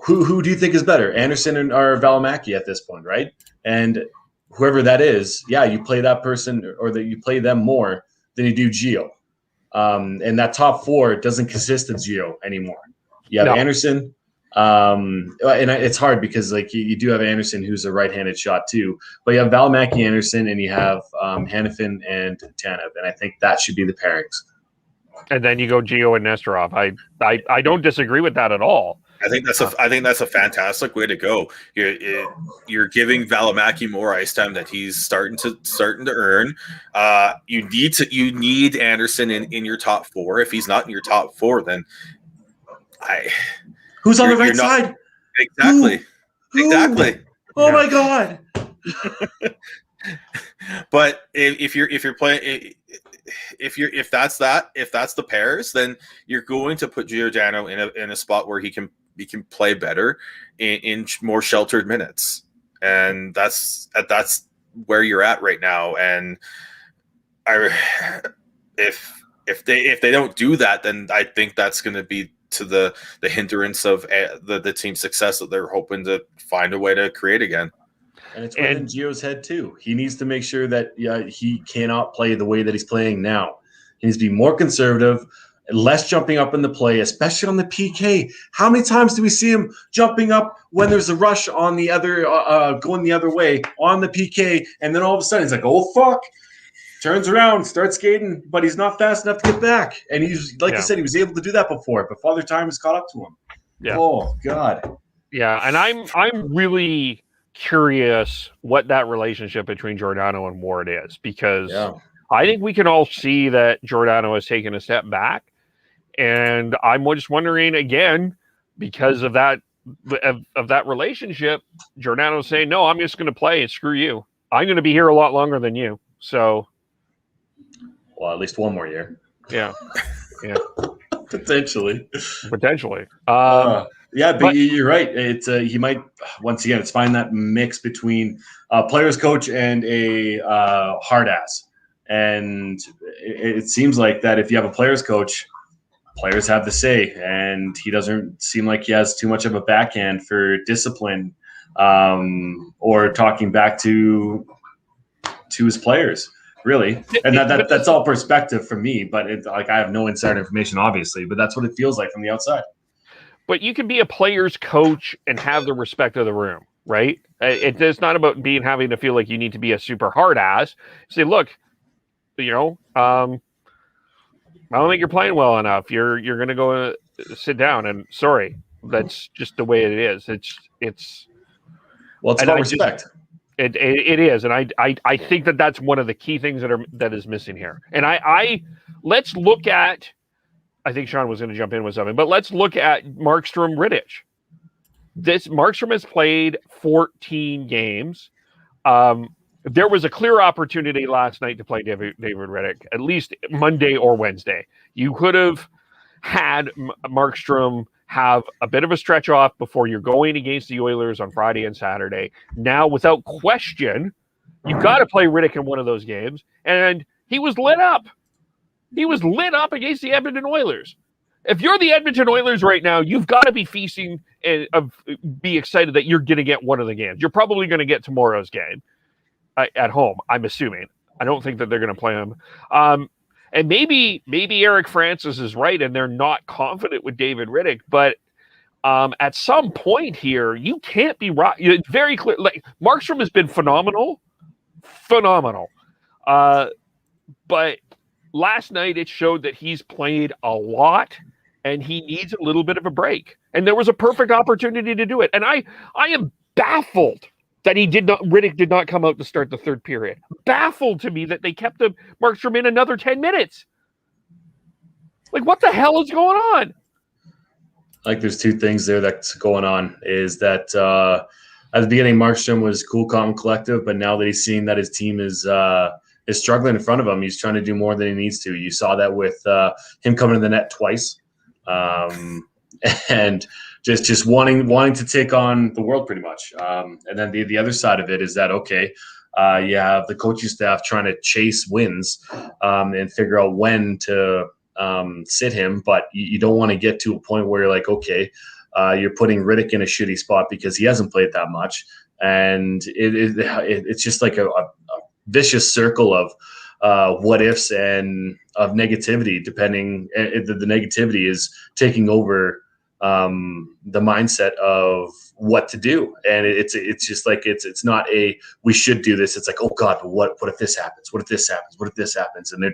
who do you think is better, Anderson or Valimaki at this point, right? And whoever that is, yeah, you play that person or that you play them more than you do Geo. And that top four doesn't consist of Geo anymore. You have Anderson, and it's hard because like you do have Anderson, who's a right-handed shot too, but you have Valimaki, Anderson, and you have Hanifin and Tanev, and I think that should be the pairings. And then you go Geo and Nesterov. I don't disagree with that at all. I think that's a fantastic way to go. You're giving Valimaki more ice time that he's starting to earn. You need Anderson in your top four. If he's not in your top four, then who's on the right side? Exactly. Exactly. Oh my God. But if you're playing, if that's the pairs, then you're going to put Giordano in a spot where he can play better in more sheltered minutes, and that's where you're at right now. And if they don't do that, then I think that's going to be to the hindrance of the team's success that they're hoping to find a way to create again. And it's within Gio's head too. He needs to make sure that he cannot play the way that he's playing now. He needs to be more conservative, less jumping up in the play, especially on the PK. How many times do we see him jumping up when there's a rush on the other, going the other way on the PK, and then all of a sudden he's like, "Oh fuck!" Turns around, starts skating, but he's not fast enough to get back. And he's like I said, he was able to do that before, but Father Time has caught up to him. Yeah. Oh God. Yeah, and I'm really curious what that relationship between Giordano and Ward is, because I think we can all see that Giordano has taken a step back, and I'm just wondering again, because of that relationship, Giordano's saying, "No, I'm just going to play and screw you. I'm going to be here a lot longer than you." So, well, at least one more year. Yeah. Potentially. Yeah, but you're right. It's he might once again. It's find that mix between a player's coach and a hard ass, and it seems like that if you have a player's coach, players have the say, and he doesn't seem like he has too much of a backhand for discipline or talking back to his players. Really, and that's all perspective for me. But it's like I have no inside information, obviously, but that's what it feels like from the outside. But you can be a player's coach and have the respect of the room, right? It's not about having to feel like you need to be a super hard ass. Say, look, I don't think you're playing well enough. You're going to go sit down. And sorry, that's just the way it is. It's about respect. It is, and I think that's one of the key things that is missing here. And let's look at. I think Sean was going to jump in with something, but let's look at Markstrom Rittich. Markstrom has played 14 games. There was a clear opportunity last night to play David Rittich, at least Monday or Wednesday. You could have had Markstrom have a bit of a stretch off before you're going against the Oilers on Friday and Saturday. Now, without question, you've got to play Rittich in one of those games, and he was lit up. He was lit up against the Edmonton Oilers. If you're the Edmonton Oilers right now, you've got to be feasting and be excited that you're going to get one of the games. You're probably going to get tomorrow's game at home, I'm assuming. I don't think that they're going to play him. And maybe Eric Francis is right, and they're not confident with David Rittich. But at some point here, you can't be right. It's very clear. Like Markstrom has been phenomenal. But last night, it showed that he's played a lot and he needs a little bit of a break. And there was a perfect opportunity to do it. And I am baffled that Rittich did not come out to start the third period. Baffled to me that they kept Markstrom in another 10 minutes. Like, what the hell is going on? Like there's two things there that's going on. Is that at the beginning, Markstrom was cool, calm, collective, but now that he's seeing that his team is struggling in front of him, he's trying to do more than he needs to. You saw that with him coming to the net twice, and just wanting to take on the world pretty much. And then the other side of it is that you have the coaching staff trying to chase wins and figure out when to sit him, but you don't want to get to a point where you're like, okay, you're putting Rittich in a shitty spot because he hasn't played that much, and it's just like a vicious circle of what ifs and of negativity. Depending, the negativity is taking over the mindset of what to do, and it's just like it's not a we should do this. It's like, oh God, but what if this happens? What if this happens? What if this happens? And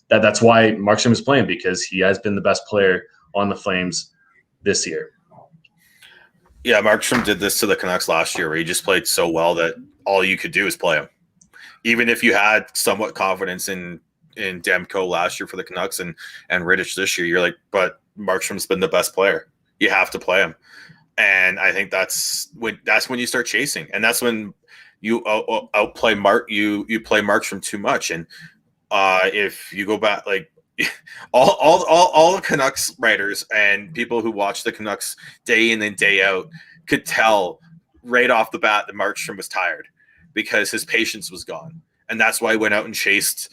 that's why Markstrom is playing, because he has been the best player on the Flames this year. Yeah, Markstrom did this to the Canucks last year, where he just played so well that all you could do is play him. Even if you had somewhat confidence in Demko last year for the Canucks and Rittich this year, you're like, but Markstrom's been the best player. You have to play him. And I think that's when you start chasing, and that's when you outplay you play Markstrom too much. And if you go back, like all the Canucks writers and people who watch the Canucks day in and day out could tell right off the bat that Markstrom was tired because his patience was gone. And that's why he went out and chased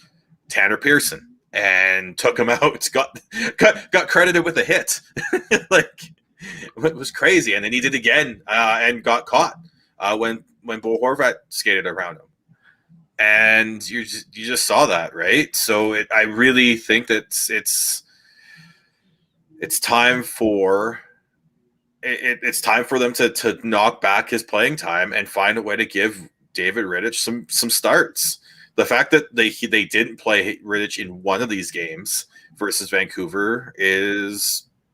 Tanner Pearson and took him out. Got credited with a hit. Like, it was crazy. And then he did again and got caught when Bo Horvat skated around him. And you just saw that, right? So I really think that it's time for it's time for them to knock back his playing time and find a way to give David Rittich some starts. The fact that they didn't play Rittich in one of these games versus Vancouver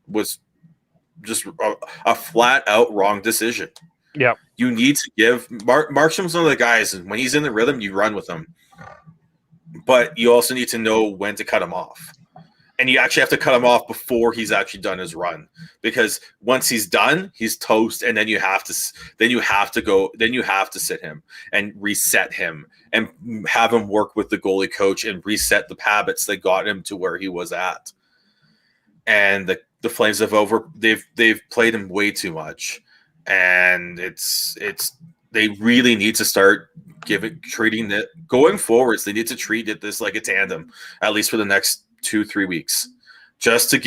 was just a flat out wrong decision. Yeah, you need to give Markstrom's one of the guys, and when he's in the rhythm, you run with him. But you also need to know when to cut him off, and you actually have to cut him off before he's actually done his run, because once he's done, he's toast, and then you have to sit him and reset him and have him work with the goalie coach and reset the habits that got him to where he was at. And the Flames they've played him way too much. And they really need to start treating it going forwards. They need to treat this like a tandem, at least for the next 2-3 weeks, just to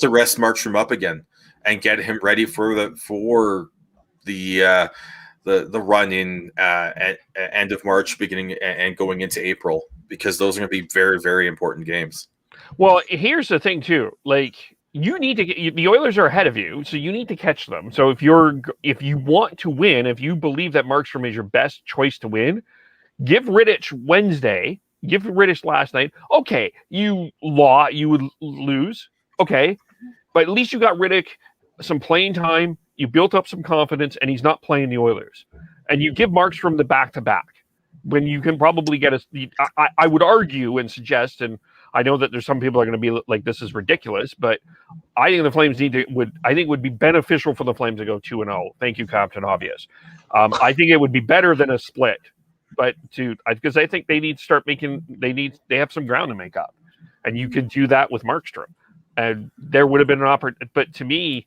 rest Markstrom up again and get him ready for the run in end of March, beginning and going into April, because those are going to be very, very important games. Well, here's the thing too, like, you need to get the Oilers are ahead of you, so you need to catch them. So if you want to win, if you believe that Markstrom is your best choice to win, give Rittich Wednesday, give Rittich last night. Okay, you would lose. Okay, but at least you got Rittich some playing time. You built up some confidence, and he's not playing the Oilers. And you give Markstrom the back-to-back when you can probably get I would argue and suggest, and I know that there's some people are going to be like, this is ridiculous, but I think the Flames would be beneficial for the Flames to go 2-0. Thank you, Captain Obvious. I think it would be better than a split, but because I think they need to start they have some ground to make up, and you can do that with Markstrom, and there would have been an opportunity. But to me,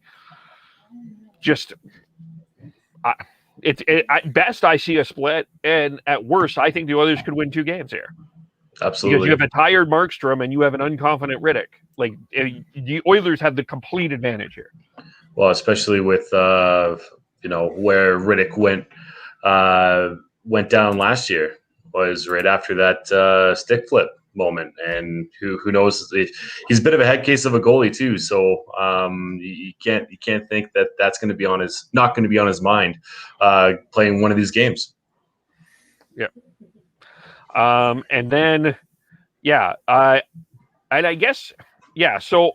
at best I see a split, and at worst I think the Oilers could win 2 games here. Absolutely. Because you have a tired Markstrom and you have an unconfident Rittich. Like, the Oilers have the complete advantage here. Well, especially with where Rittich went down last year was right after that stick flip moment, and who knows, he's a bit of a head case of a goalie too. So you can't think that that's going to be not going to be on his mind playing one of these games. Yeah. And then, and I guess, so,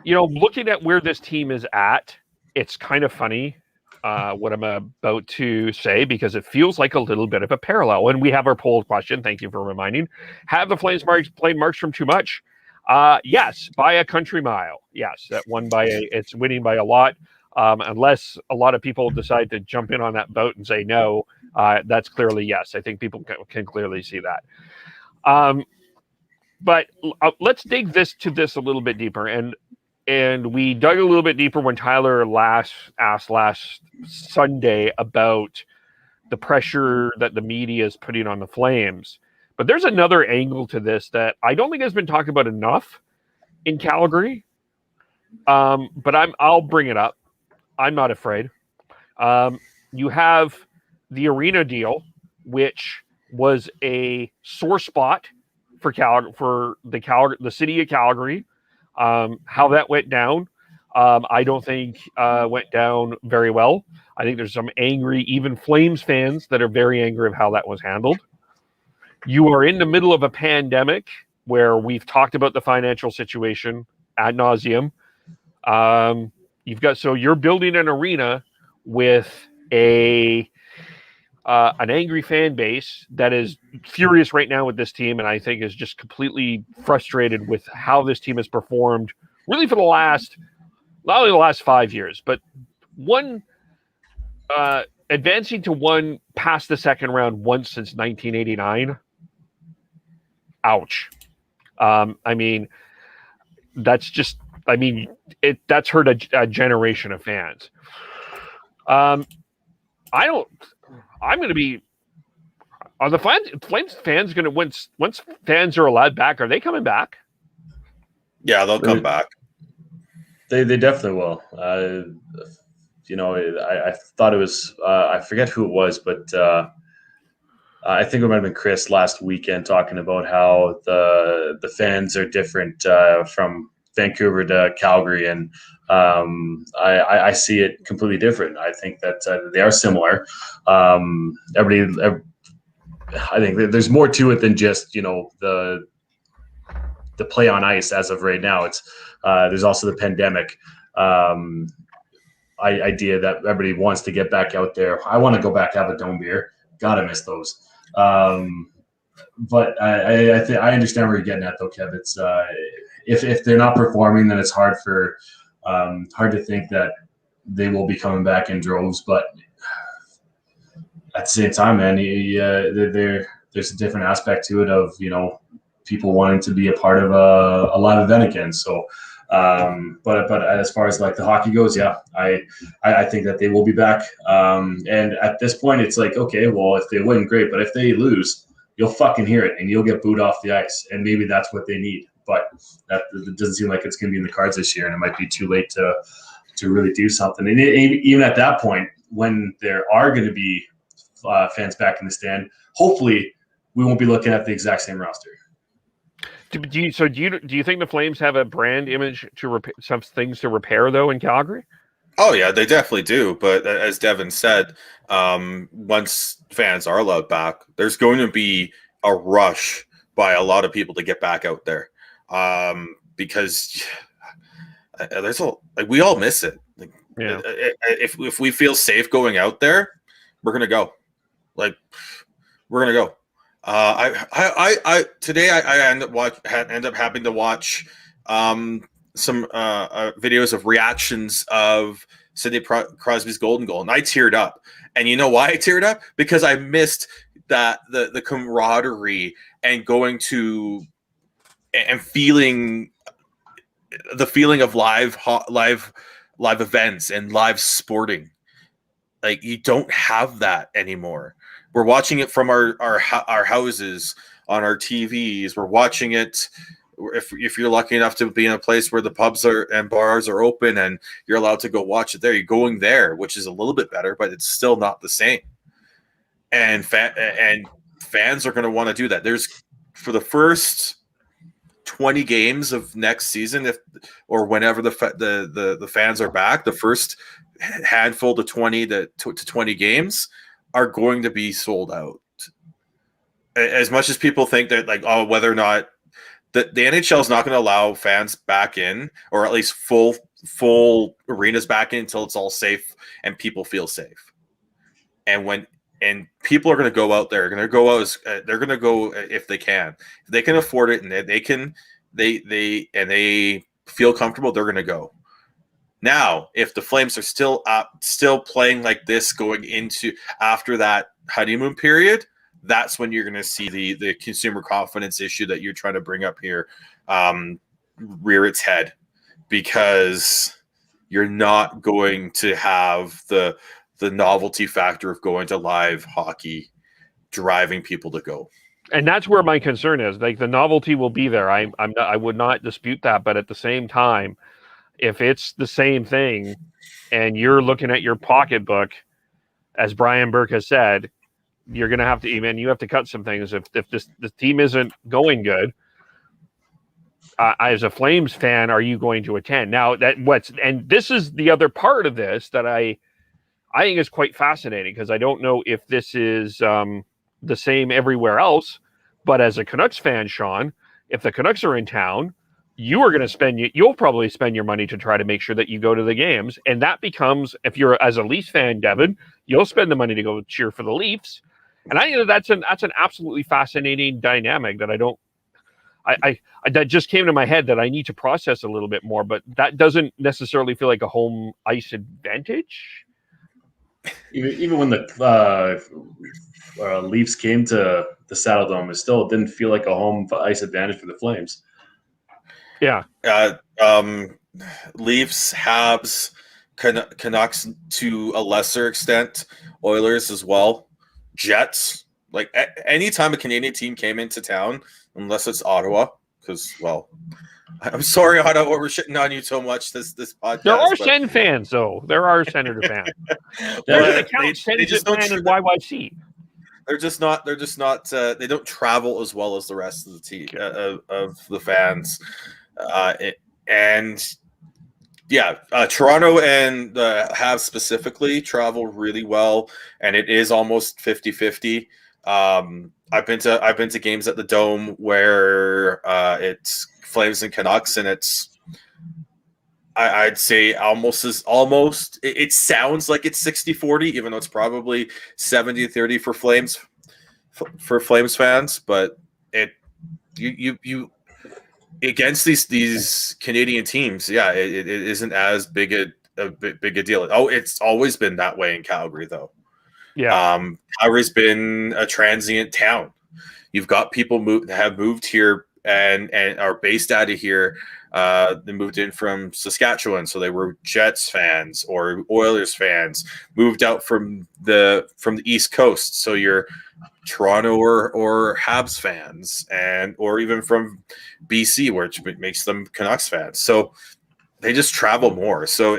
looking at where this team is at, it's kind of funny what I'm about to say, because it feels like a little bit of a parallel. And we have our poll question. Thank you for reminding. Have the Flames played Markstrom too much? Yes, by a country mile. Yes, it's winning by a lot. Unless a lot of people decide to jump in on that boat and say no, that's clearly yes. I think people can clearly see that. But let's dig this a little bit deeper. And we dug a little bit deeper when Tyler asked last Sunday about the pressure that the media is putting on the Flames. But there's another angle to this that I don't think has been talked about enough in Calgary. But I'll bring it up. I'm not afraid. You have the arena deal, which was a sore spot for the city of Calgary. How that went down, I don't think went down very well. I think there's some angry, even Flames fans that are very angry of how that was handled. You are in the middle of a pandemic where we've talked about the financial situation ad nauseum. You're building an arena with an angry fan base that is furious right now with this team, and I think is just completely frustrated with how this team has performed really for not only the last 5 years, but advancing to one past the second round once since 1989. Ouch. That's hurt a generation of fans. Are the Flames fans going to, once fans are allowed back, are they coming back? Yeah, they'll come back. They definitely will. I thought it was I forget who it was, but I think it might have been Chris last weekend talking about how the fans are different from Vancouver to Calgary, and I see it completely different. I think that they are similar. I think there's more to it than just the play on ice as of right now. It's there's also the pandemic idea that everybody wants to get back out there. I want to go back, have a dome beer. Gotta miss those. But I understand where you're getting at, though, Kev. It's if they're not performing, then it's hard to think that they will be coming back in droves. But at the same time, man, there's a different aspect to it of people wanting to be a part of a live event again. So, but as far as like the hockey goes, yeah, I think that they will be back. And at this point, it's like, okay, well, if they win, great. But if they lose, you'll fucking hear it and you'll get booed off the ice. And maybe that's what they need. But that doesn't seem like it's going to be in the cards this year. And it might be too late to really do something. And even at that point, when there are going to be fans back in the stand, hopefully we won't be looking at the exact same roster. Do you think the Flames have a brand image to some things to repair though in Calgary? Oh yeah, they definitely do. But as Devin said, once fans are allowed back, there's going to be a rush by a lot of people to get back out there, because we all miss it. If we feel safe going out there, we're gonna go. We're gonna go. Today I end up having to watch some videos of reactions of Sidney Crosby's golden goal, and I teared up. And you know why I teared up? Because I missed the camaraderie and going to and feeling the feeling of live events and live sporting. Like, you don't have that anymore. We're watching it from our houses on our TVs. We're watching it if you're lucky enough to be in a place where the pubs and bars are open and you're allowed to go watch it there. You're going there, which is a little bit better, but it's still not the same. And fans are going to want to do that. There's for the first 20 games of next season, or whenever the fans are back, the first handful to 20 to 20 games are going to be sold out. As much as people think that, like, whether or not the NHL is not going to allow fans back in, or at least full arenas back in until it's all safe and people feel safe. And people are going to go out there. They're going to go if they can. If they can afford it and they feel comfortable, they're going to go. Now, if the Flames are still playing like this going into after that honeymoon period, that's when you're going to see the consumer confidence issue that you're trying to bring up here rear its head, because you're not going to have the novelty factor of going to live hockey driving people to go. And that's where my concern is. Like, the novelty will be there. I would not dispute that, but at the same time, if it's the same thing and you're looking at your pocketbook, as Brian Burke has said, you're going to have to, you have to cut some things. If the team isn't going good, as a Flames fan, are you going to attend? Now, and this is the other part of this that I think is quite fascinating, because I don't know if this is the same everywhere else, but as a Canucks fan, Sean, if the Canucks are in town, you'll probably spend your money to try to make sure that you go to the games. And that becomes, if you're as a Leafs fan, Devin, you'll spend the money to go cheer for the Leafs. And I think that's an absolutely fascinating dynamic that that just came to my head that I need to process a little bit more, but that doesn't necessarily feel like a home ice advantage. Even when the Leafs came to the Saddle Dome, it still didn't feel like a home ice advantage for the Flames. Yeah. Leafs, Habs, Canucks to a lesser extent, Oilers as well, Jets. Like anytime a Canadian team came into town, unless it's Ottawa, because, well, I'm sorry, Ottawa, we're shitting on you so much this podcast. There are Sen fans, though. There are Senator fans. They just don't and YYC. They're just not. They don't travel as well as the rest of the team of the fans, Toronto and the Habs specifically travel really well, and it is almost 50-50. I've been to games at the Dome where it's Flames and Canucks, and I'd say it sounds like it's 60-40, even though it's probably 70-30 for Flames fans. But you against these Canadian teams, it isn't as big a deal. Oh, it's always been that way in Calgary, though. Yeah. Calgary's been a transient town. You've got people have moved here and are based out of here. They moved in from Saskatchewan, so they were Jets fans or Oilers fans. Moved out from the East Coast, so you're Toronto or Habs fans, or even from BC, which makes them Canucks fans. So they just travel more. So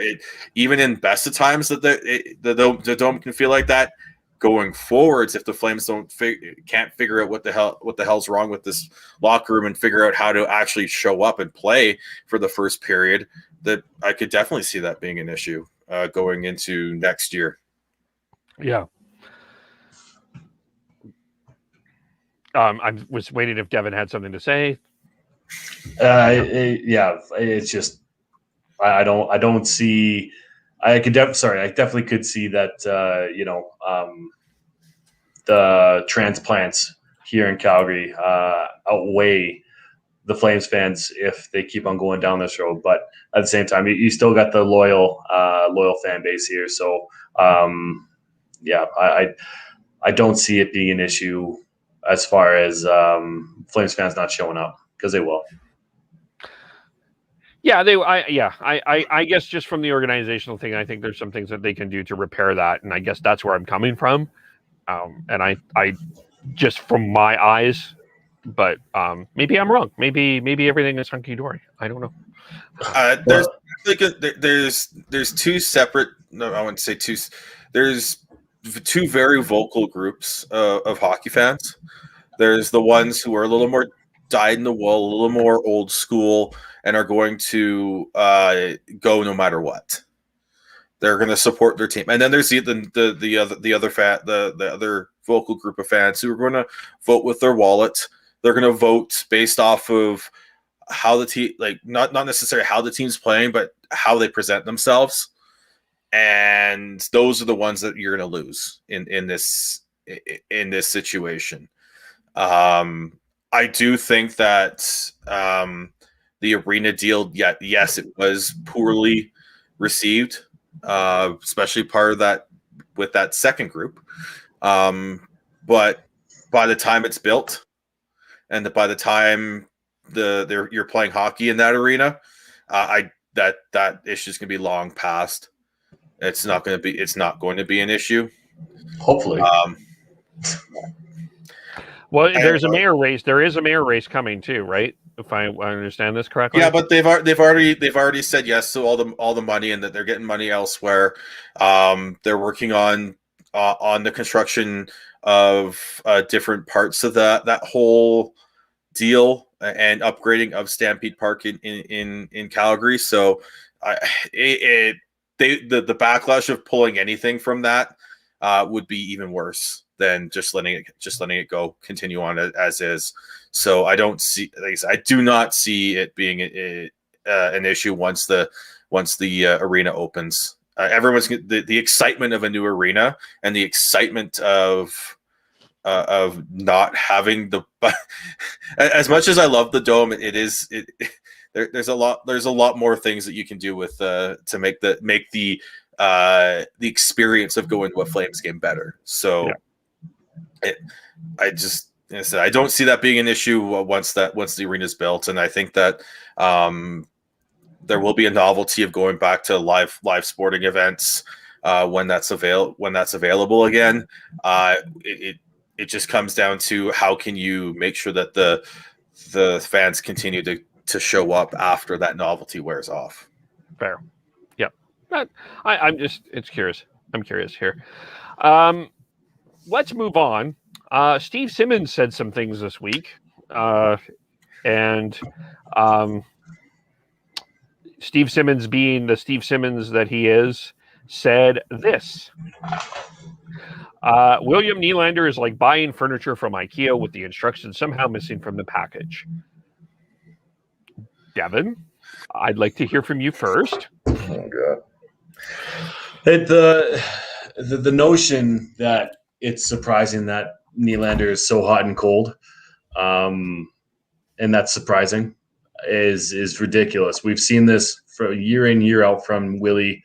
even in best of times that the Dome can feel like that. Going forwards, if the Flames can't figure out what the hell's wrong with this locker room and figure out how to actually show up and play for the first period, that I could definitely see that being an issue going into next year. Yeah. I was waiting if Devin had something to say. It's just I don't see. I definitely could see that. The transplants here in Calgary outweigh the Flames fans if they keep on going down this road. But at the same time, you still got the loyal fan base here. So I don't see it being an issue as far as Flames fans not showing up, because they will. Yeah, I guess just from the organizational thing, I think there's some things that they can do to repair that, and I guess that's where I'm coming from. And I just from my eyes, but maybe I'm wrong. Maybe everything is hunky dory. I don't know. There's two separate. No, I wouldn't say two. There's two very vocal groups of hockey fans. There's the ones who are a little more dyed in the wool, a little more old school, and are going to go no matter what. They're going to support their team, and then there's the other vocal group of fans who are going to vote with their wallet. They're going to vote based off of how the team, like not necessarily how the team's playing, but how they present themselves. And those are the ones that you're going to lose in this situation. I do think that the arena deal, yes, it was poorly received, especially part of that with that second group. But by the time it's built, and by the time you're playing hockey in that arena, that issue is going to be long past. It's not going to be an issue. Hopefully. Well, there's a mayor race. There is a mayor race coming too, right? If I understand this correctly. Yeah, but they've already said yes to all the money, and that they're getting money elsewhere. They're working on the construction of different parts of that whole deal and upgrading of Stampede Park in Calgary. So, the backlash of pulling anything from that would be even worse than just letting it go, continue on as is. So I do not see it being an issue once the arena opens. Everyone's the excitement of a new arena and the excitement of not having as much as I love the dome, there's a lot more things that you can do with to make the experience of going to a Flames game better. So I don't see that being an issue once the arena is built, and I think that there will be a novelty of going back to live sporting events when that's available again. It just comes down to how can you make sure that the fans continue to show up after that novelty wears off. Fair. Yep. It's curious. I'm curious here. Let's move on. Steve Simmonds said some things this week, and Steve Simmonds, being the Steve Simmonds that he is, said this. William Nylander is like buying furniture from IKEA with the instructions somehow missing from the package. Devin, I'd like to hear from you first. Oh, God. The notion that it's surprising that Nylander is so hot and cold, and that's surprising, is ridiculous. We've seen this for year in, year out from Willie.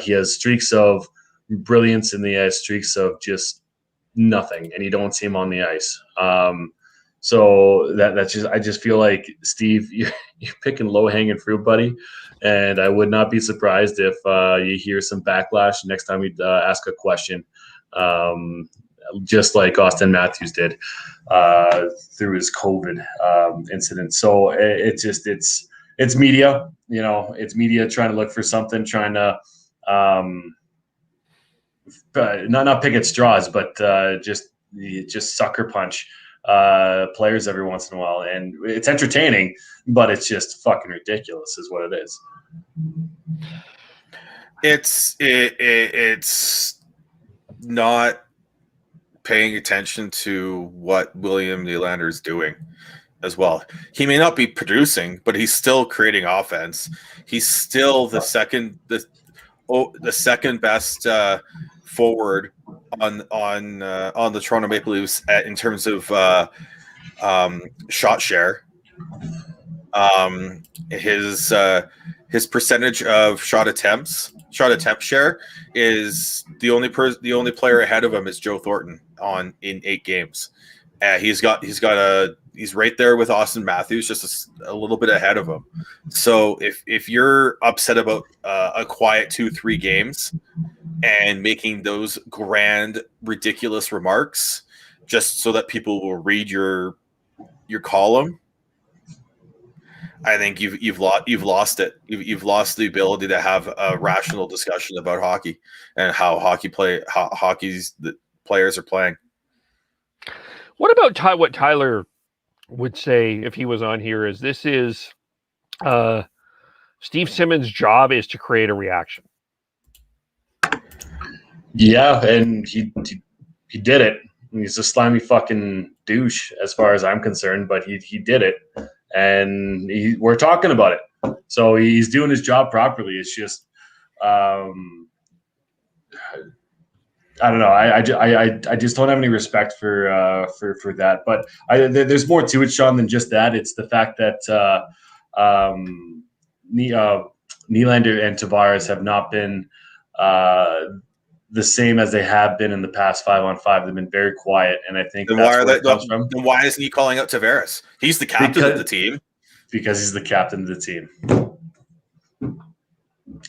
He has streaks of brilliance and he has streaks of just nothing, and you don't see him on the ice. So that's just, I just feel like, Steve, you're picking low-hanging fruit, buddy, and I would not be surprised if you hear some backlash next time we ask a question, just like Austin Matthews did through his COVID incident. So it's media, it's media trying to look for something, trying to not pick at straws, but just sucker punch players every once in a while, and it's entertaining, but it's just fucking ridiculous is what it is. It's not paying attention to what William Nylander is doing as well. He may not be producing, but he's still creating offense. He's still the second best forward on the Toronto Maple Leafs in terms of shot share. His percentage of shot attempt share is the only player ahead of him is Joe Thornton in 8 games. He's right there with Austin Matthews, just a little bit ahead of him. So if you're upset about a quiet 2-3 games and making those grand, ridiculous remarks just so that people will read your column, I think you've lost it. You've lost the ability to have a rational discussion about hockey and how hockey's the players are playing. What about what Tyler would say if he was on here? Is Steve Simmonds' job is to create a reaction? Yeah, and he did it. He's a slimy fucking douche as far as I'm concerned, but he did it, and we're talking about it. So he's doing his job properly. It's just I don't know. I just don't have any respect for that. But there's more to it, Sean, than just that. It's the fact that Nylander and Tavares have not been the same as they have been in the past 5-on-5. They've been very quiet, and I think that's where it comes from. Then why isn't he calling out Tavares? He's the captain of the team. Because he's the captain of the team.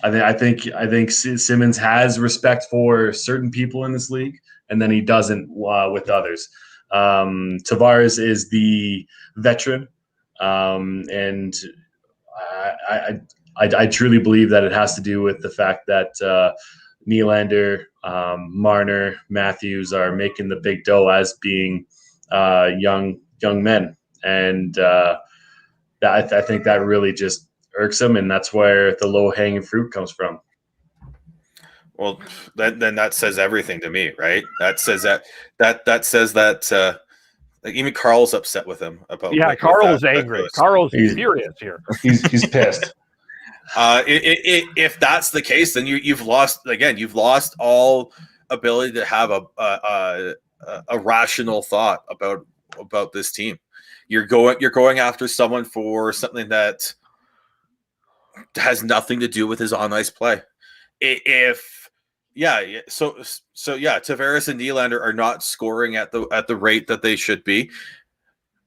I think Simmonds has respect for certain people in this league, and then he doesn't with others. Tavares is the veteran, and I truly believe that it has to do with the fact that Nylander, Marner, Matthews are making the big dough as being young men, and I think that really just irks him, and that's where the low hanging fruit comes from. Well, then that says everything to me, right? That says that says that like even Carl's upset with him about. Yeah, Carl's angry. Carl's furious here. He's pissed. If that's the case, then you've lost all ability to have a rational thought about this team. You're going after someone for something that has nothing to do with his on ice play. So Tavares and Nylander are not scoring at the rate that they should be,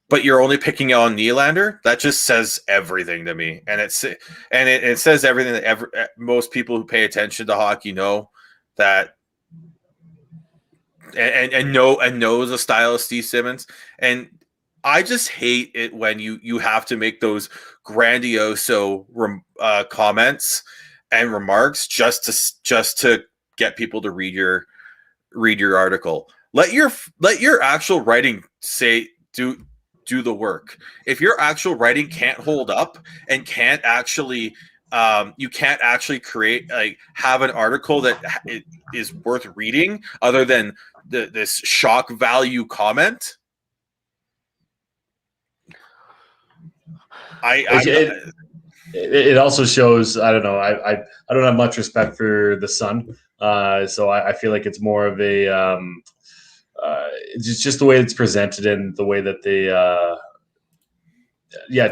but you're only picking on Nylander. That just says everything to me, and it says everything that most people who pay attention to hockey know that, and know the style of Steve Simmonds. And I just hate it when you have to make those grandiose comments and remarks just to get people to read your article. Let your actual writing do the work. If your actual writing can't hold up and can't actually you can't actually create have an article that is worth reading other than this shock value comment. It also shows, I don't know, I don't have much respect for the Sun, so I feel like it's more of a just the way it's presented and the way that they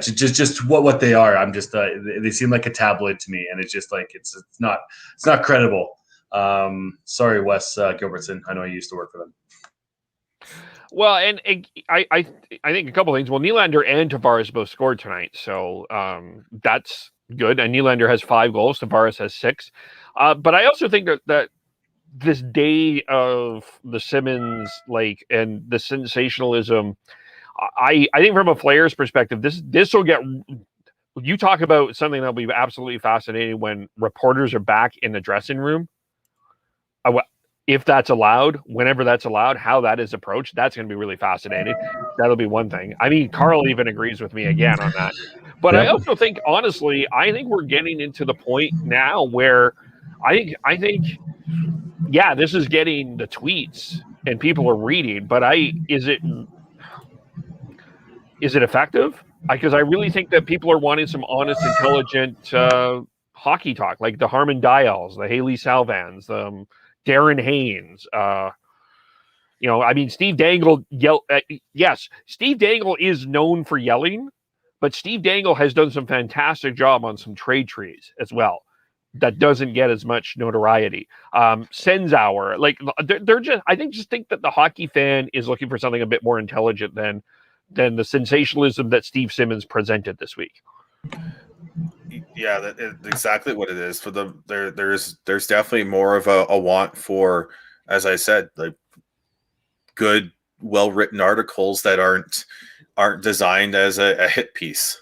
just what they are. I'm just they seem like a tabloid to me, and it's just like it's not credible. Sorry, Wes Gilbertson, I know I used to work for them. Well, and I think a couple things. Well, Nylander and Tavares both scored tonight, so that's good. And Nylander has 5 goals, Tavares has 6. But I also think that this day of the Simmonds and the sensationalism, I think from a Flyers perspective, this will get. You talk about something that'll be absolutely fascinating when reporters are back in the dressing room. If that's allowed, whenever that's allowed, how that is approached, that's going to be really fascinating. That'll be one thing. I mean, Carl even agrees with me again on that. But I also think, honestly, I think we're getting into the point now where I think, yeah, this is getting the tweets and people are reading, but is it effective? Because I really think that people are wanting some honest, intelligent hockey talk, like the Harmon Dials, the Haley Salvans, Darren Haynes, Steve Dangle yes, Steve Dangle is known for yelling, but Steve Dangle has done some fantastic job on some trade trees as well. That doesn't get as much notoriety. Senzauer, they're just, I think that the hockey fan is looking for something a bit more intelligent than the sensationalism that Steve Simmonds presented this week. Yeah, that is exactly what it is. For there's definitely more of a want for, as I said, like good, well-written articles that aren't designed as a hit piece.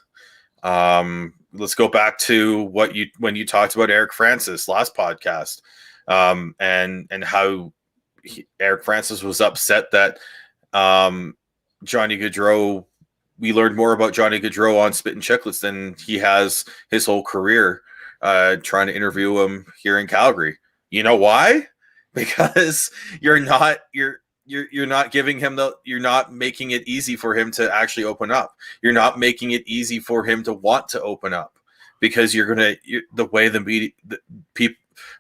Let's go back to when you talked about Eric Francis last podcast, and how Eric Francis was upset that Johnny Gaudreau. We learned more about Johnny Gaudreau on Spit and Chicklets than he has his whole career trying to interview him here in Calgary. You know why? Because you're not giving him you're not making it easy for him to actually open up. You're not making it easy for him to want to open up, because the way the media,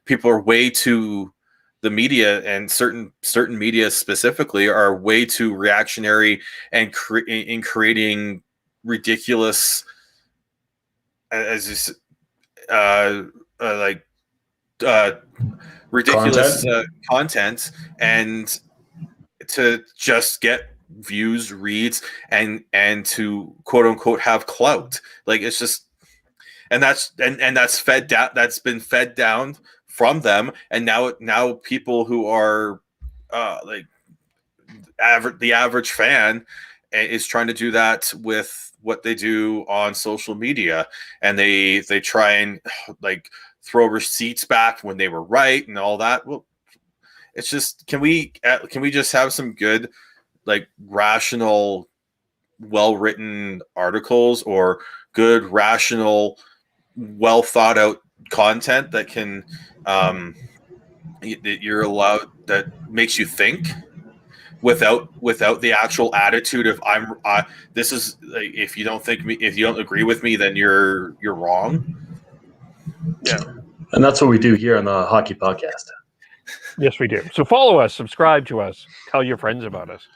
people are way too. The media and certain media specifically are way too reactionary and in creating ridiculous as this like ridiculous content, and to just get views, reads, and to quote unquote have clout. Like, it's just, and that's fed down. That's been fed down from them, and now people who are like the average fan is trying to do that with what they do on social media, and they try and like throw receipts back when they were right and all that. Well, it's just, can we just have some good, like, rational, well-written articles, or good, rational, well thought out content that can that you're allowed, that makes you think, without the actual attitude of this is, like, if you don't agree with me, then you're wrong. Yeah. And that's what we do here on the Hockey Podcast. Yes, we do. So follow us, subscribe to us, tell your friends about us.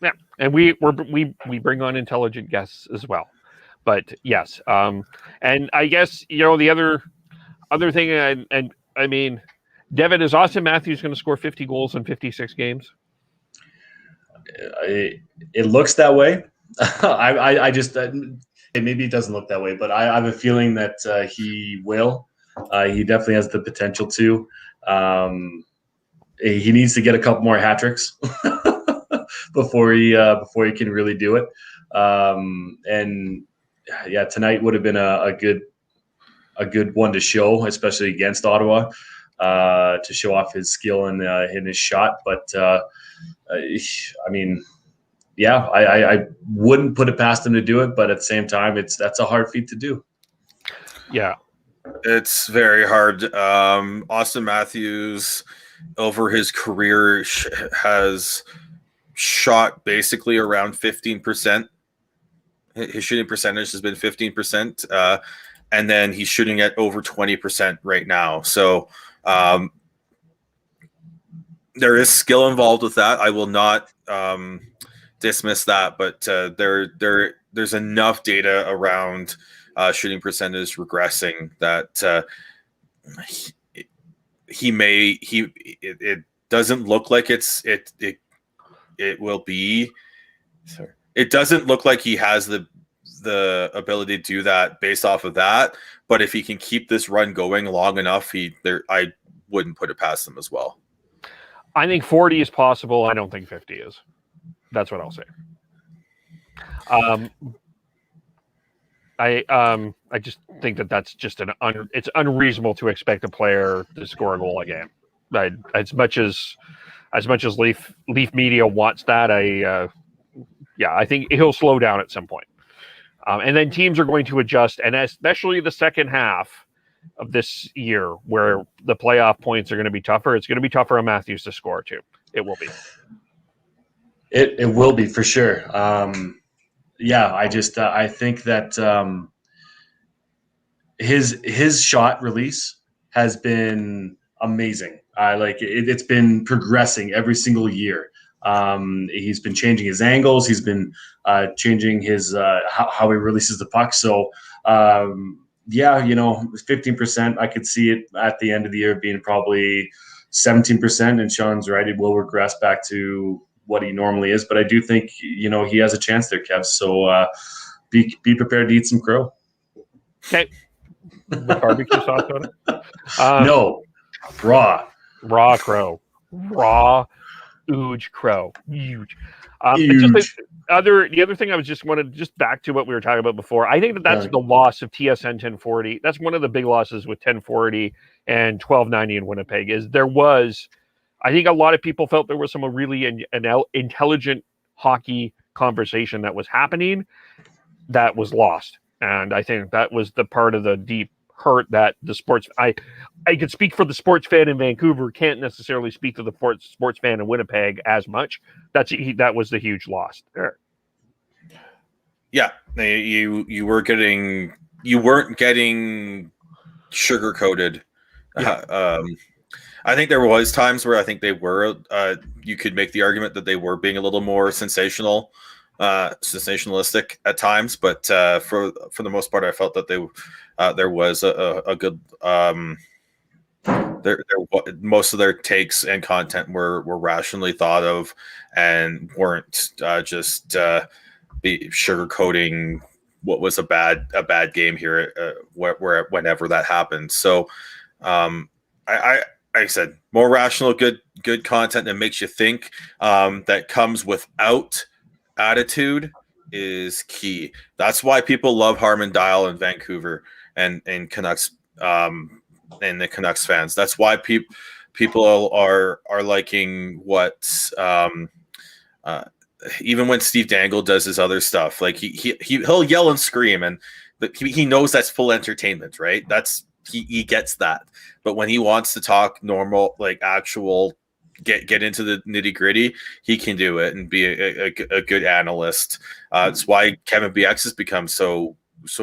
Yeah, and we bring on intelligent guests as well. But yes, and I guess, the other thing, and I mean, Devin, is Austin Matthews going to score 50 goals in 56 games? It looks that way. I just maybe it doesn't look that way, but I have a feeling that he will. He definitely has the potential to. He needs to get a couple more hat tricks before he can really do it. And yeah, tonight would have been a good one to show, especially against Ottawa, to show off his skill in his shot. But I mean, yeah, I wouldn't put it past him to do it, but at the same time, that's a hard feat to do. Yeah. It's very hard. Austin Matthews, over his career, has shot basically around 15%. His shooting percentage has been 15%, and then he's shooting at over 20% right now. So there is skill involved with that. I will not dismiss that, but there's enough data around shooting percentage regressing that it doesn't look like it will be. Sorry. It doesn't look like he has the ability to do that based off of that. But if he can keep this run going long enough, I wouldn't put it past him as well. I think 40 is possible. I don't think 50 is. That's what I'll say. I just think that's just it's unreasonable to expect a player to score a goal a game. Right? As much as Leaf media wants that, I think he'll slow down at some point. And then teams are going to adjust, and especially the second half of this year, where the playoff points are going to be tougher. It's going to be tougher on Matthews to score too. It will be. It will be for sure. Yeah, I think that his shot release has been amazing. It's been progressing every single year. He's been changing his angles. He's been changing his how he releases the puck. So 15%. I could see it at the end of the year being probably 17%. And Sean's right; it will regress back to what he normally is. But I do think he has a chance there, Kev. So be prepared to eat some crow. Okay. With barbecue sauce on it? No, raw crow, huge crow, huge. Huge. The other thing I was just back to what we were talking about before. I think that's the loss of TSN 1040. That's one of the big losses with 1040 and 1290 in Winnipeg. Is there was, I think a lot of people felt there was some really intelligent hockey conversation that was happening that was lost, and I think that was the part of the deep hurt that the sports. I could speak for the sports fan in Vancouver, can't necessarily speak to the sports fan in Winnipeg as much. That was the huge loss there. Yeah, you weren't getting sugar coated. Yeah. I think there was times where I think they were. You could make the argument that they were being a little more sensational sensationalistic at times, but for the most part, I felt that there was a good most of their takes and content were rationally thought of and weren't just be sugarcoating what was a bad game here whenever that happened. So I said more rational, good content that makes you think, that comes without attitude is key. That's why people love Harman Dial in Vancouver and Canucks, and the Canucks fans. That's why people are liking what even when Steve Dangle does his other stuff, like he'll yell and scream, but he knows that's full entertainment, right? He gets that. But when he wants to talk normal, like actual, get into the nitty gritty, he can do it and be a good analyst. It's why Kevin BX has become so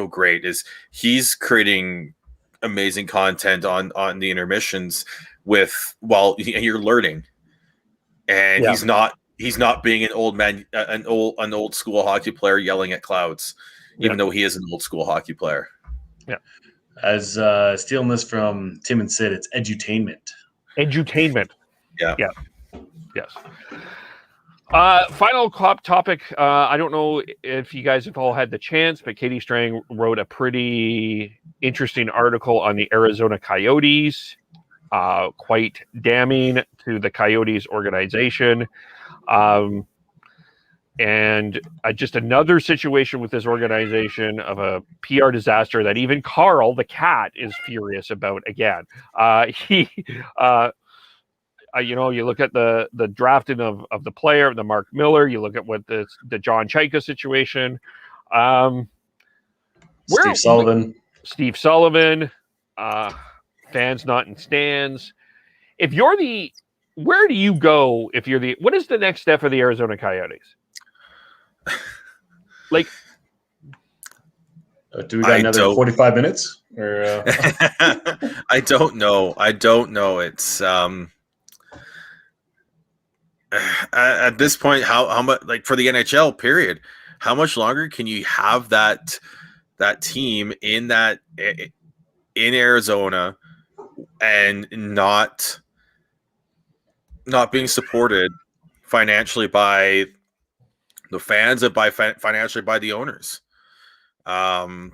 great. Is he's creating amazing content on the intermissions while you're learning, and he's not being an old man, an old school hockey player yelling at clouds, even though he is an old school hockey player. Yeah. As stealing this from Tim and Sid, it's edutainment. Edutainment. Yeah. Yes. Final topic. I don't know if you guys have all had the chance, but Katie Strang wrote a pretty interesting article on the Arizona Coyotes, quite damning to the Coyotes organization. And just another situation with this organization of a PR disaster that even Carl, the cat, is furious about again. You look at the drafting of the player, the Mark Miller. You look at what the John Chaika situation. Steve Sullivan, fans not in stands. Where do you go if you're what is the next step for the Arizona Coyotes? Like, do we got another 45 minutes? Or I don't know. It's at this point, how much, like, for the NHL period, how much longer can you have that team in Arizona and not being supported financially by the fans and financially by the owners, to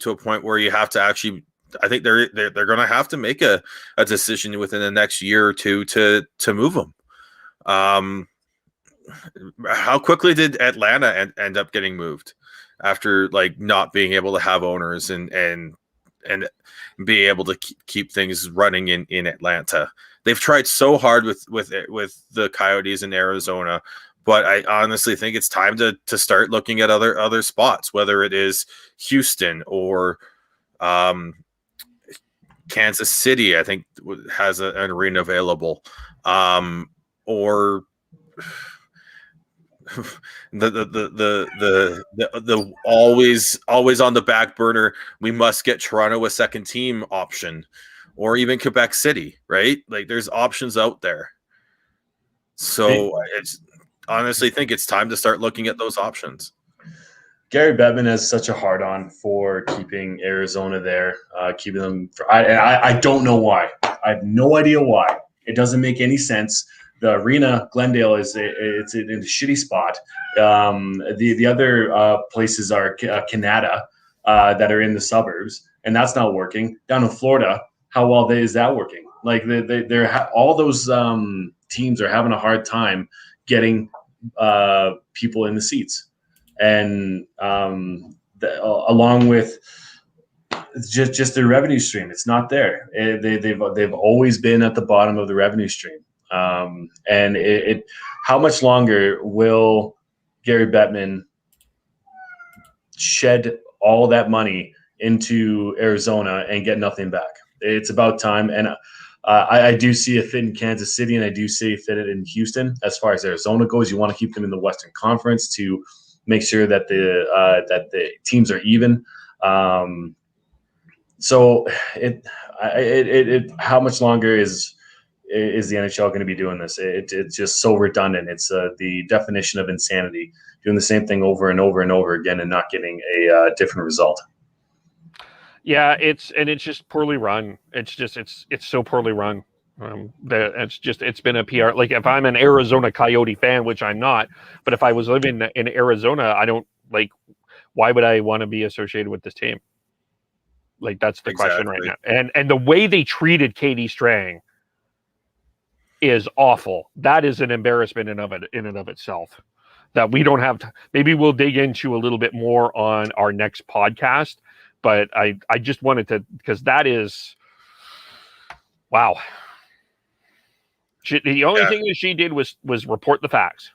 a point where you have to actually, I think they're going to have to make a decision within the next year or two to move them. How quickly did Atlanta end up getting moved after, like, not being able to have owners and be able to keep things running in Atlanta? They've tried so hard with the Coyotes in Arizona, but I honestly think it's time to start looking at other spots, whether it is Houston or Kansas City. I think has an arena available, or the always on the back burner, we must get Toronto a second team option, or even Quebec City, right? Like, there's options out there. So it's honestly think it's time to start looking at those options. Gary Bettman has such a hard-on for keeping Arizona there, keeping them. I don't know why. I have no idea why. It doesn't make any sense. The arena, Glendale, it's in a shitty spot. The other places are Canada that are in the suburbs, and that's not working. Down in Florida, how well is that working? Like, they're all those teams are having a hard time getting people in the seats, and along with just their revenue stream, it's not there. They've always been at the bottom of the revenue stream. And how much longer will Gary Bettman shed all that money into Arizona and get nothing back? It's about time. And I do see a fit in Kansas City, and I do see a fit in Houston. As far as Arizona goes, you want to keep them in the Western Conference to make sure that the teams are even. So how much longer is is the NHL going to be doing this? It's just so redundant. It's the definition of insanity, doing the same thing over and over and over again and not getting a different result. Yeah, it's just poorly run. It's so poorly run. It's been a PR. Like, if I'm an Arizona Coyote fan, which I'm not, but if I was living in Arizona, I don't like. Why would I want to be associated with this team? Like, that's the question right now. And the way they treated Katie Strang is awful. That is an embarrassment in and of itself. That we don't have to. Maybe we'll dig into a little bit more on our next podcast. But I just wanted to, because that is, wow. The only thing that she did was report the facts.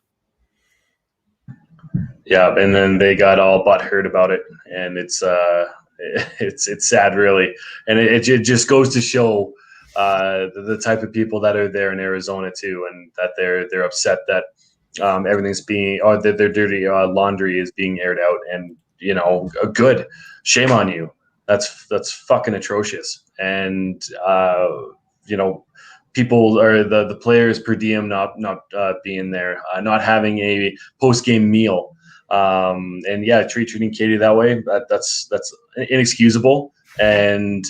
Yeah, and then they got all butthurt about it, and it's sad, really, and it just goes to show the type of people that are there in Arizona too, and that they're upset that everything's being, or that their dirty laundry is being aired out, and good. Shame on you. That's fucking atrocious. And people, or the players per diem not being there, not having a post game meal, and treating Katie that way. That's inexcusable. And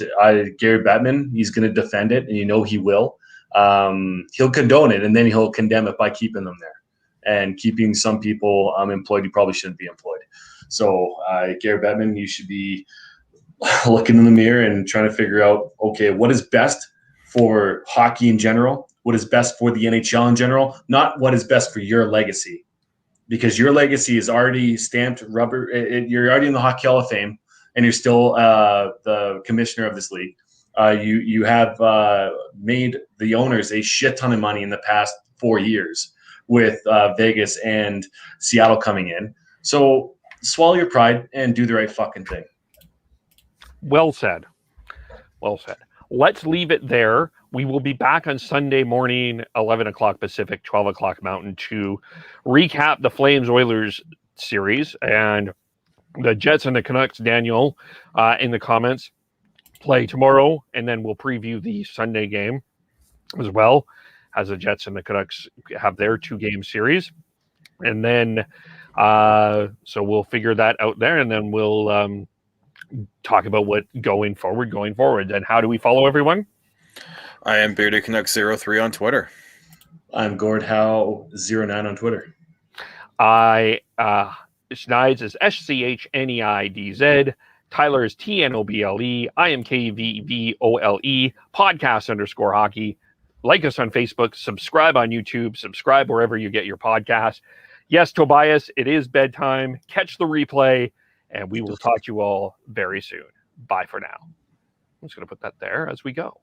Gary Bettman, he's going to defend it, and he will. He'll condone it, and then he'll condemn it by keeping them there and keeping some people employed who probably shouldn't be employed. So, Gary Bettman, you should be looking in the mirror and trying to figure out, okay, what is best for hockey in general? What is best for the NHL in general? Not what is best for your legacy, because your legacy is already stamped rubber. You're already in the Hockey Hall of Fame, and you're still the commissioner of this league. You have made the owners a shit ton of money in the past 4 years with Vegas and Seattle coming in. So swallow your pride and do the right fucking thing. Well said. Well said. Let's leave it there. We will be back on Sunday morning, 11 o'clock Pacific, 12 o'clock Mountain, to recap the Flames-Oilers series, and the Jets and the Canucks. Daniel, in the comments, play tomorrow, and then we'll preview the Sunday game as well, as the Jets and the Canucks have their 2-game series. And then so we'll figure that out there, and then we'll talk about what going forward. And how do we follow everyone? I am Bearded Canucks 03 on Twitter. I'm GordHowe09 on Twitter. Schneid's is SCHNEIDZ. Tyler is TNOBLE. I am KVVOLE. Podcast_hockey. Like us on Facebook. Subscribe on YouTube. Subscribe wherever you get your podcast. Yes, Tobias, it is bedtime. Catch the replay, and we will talk to you all very soon. Bye for now. I'm just going to put that there as we go.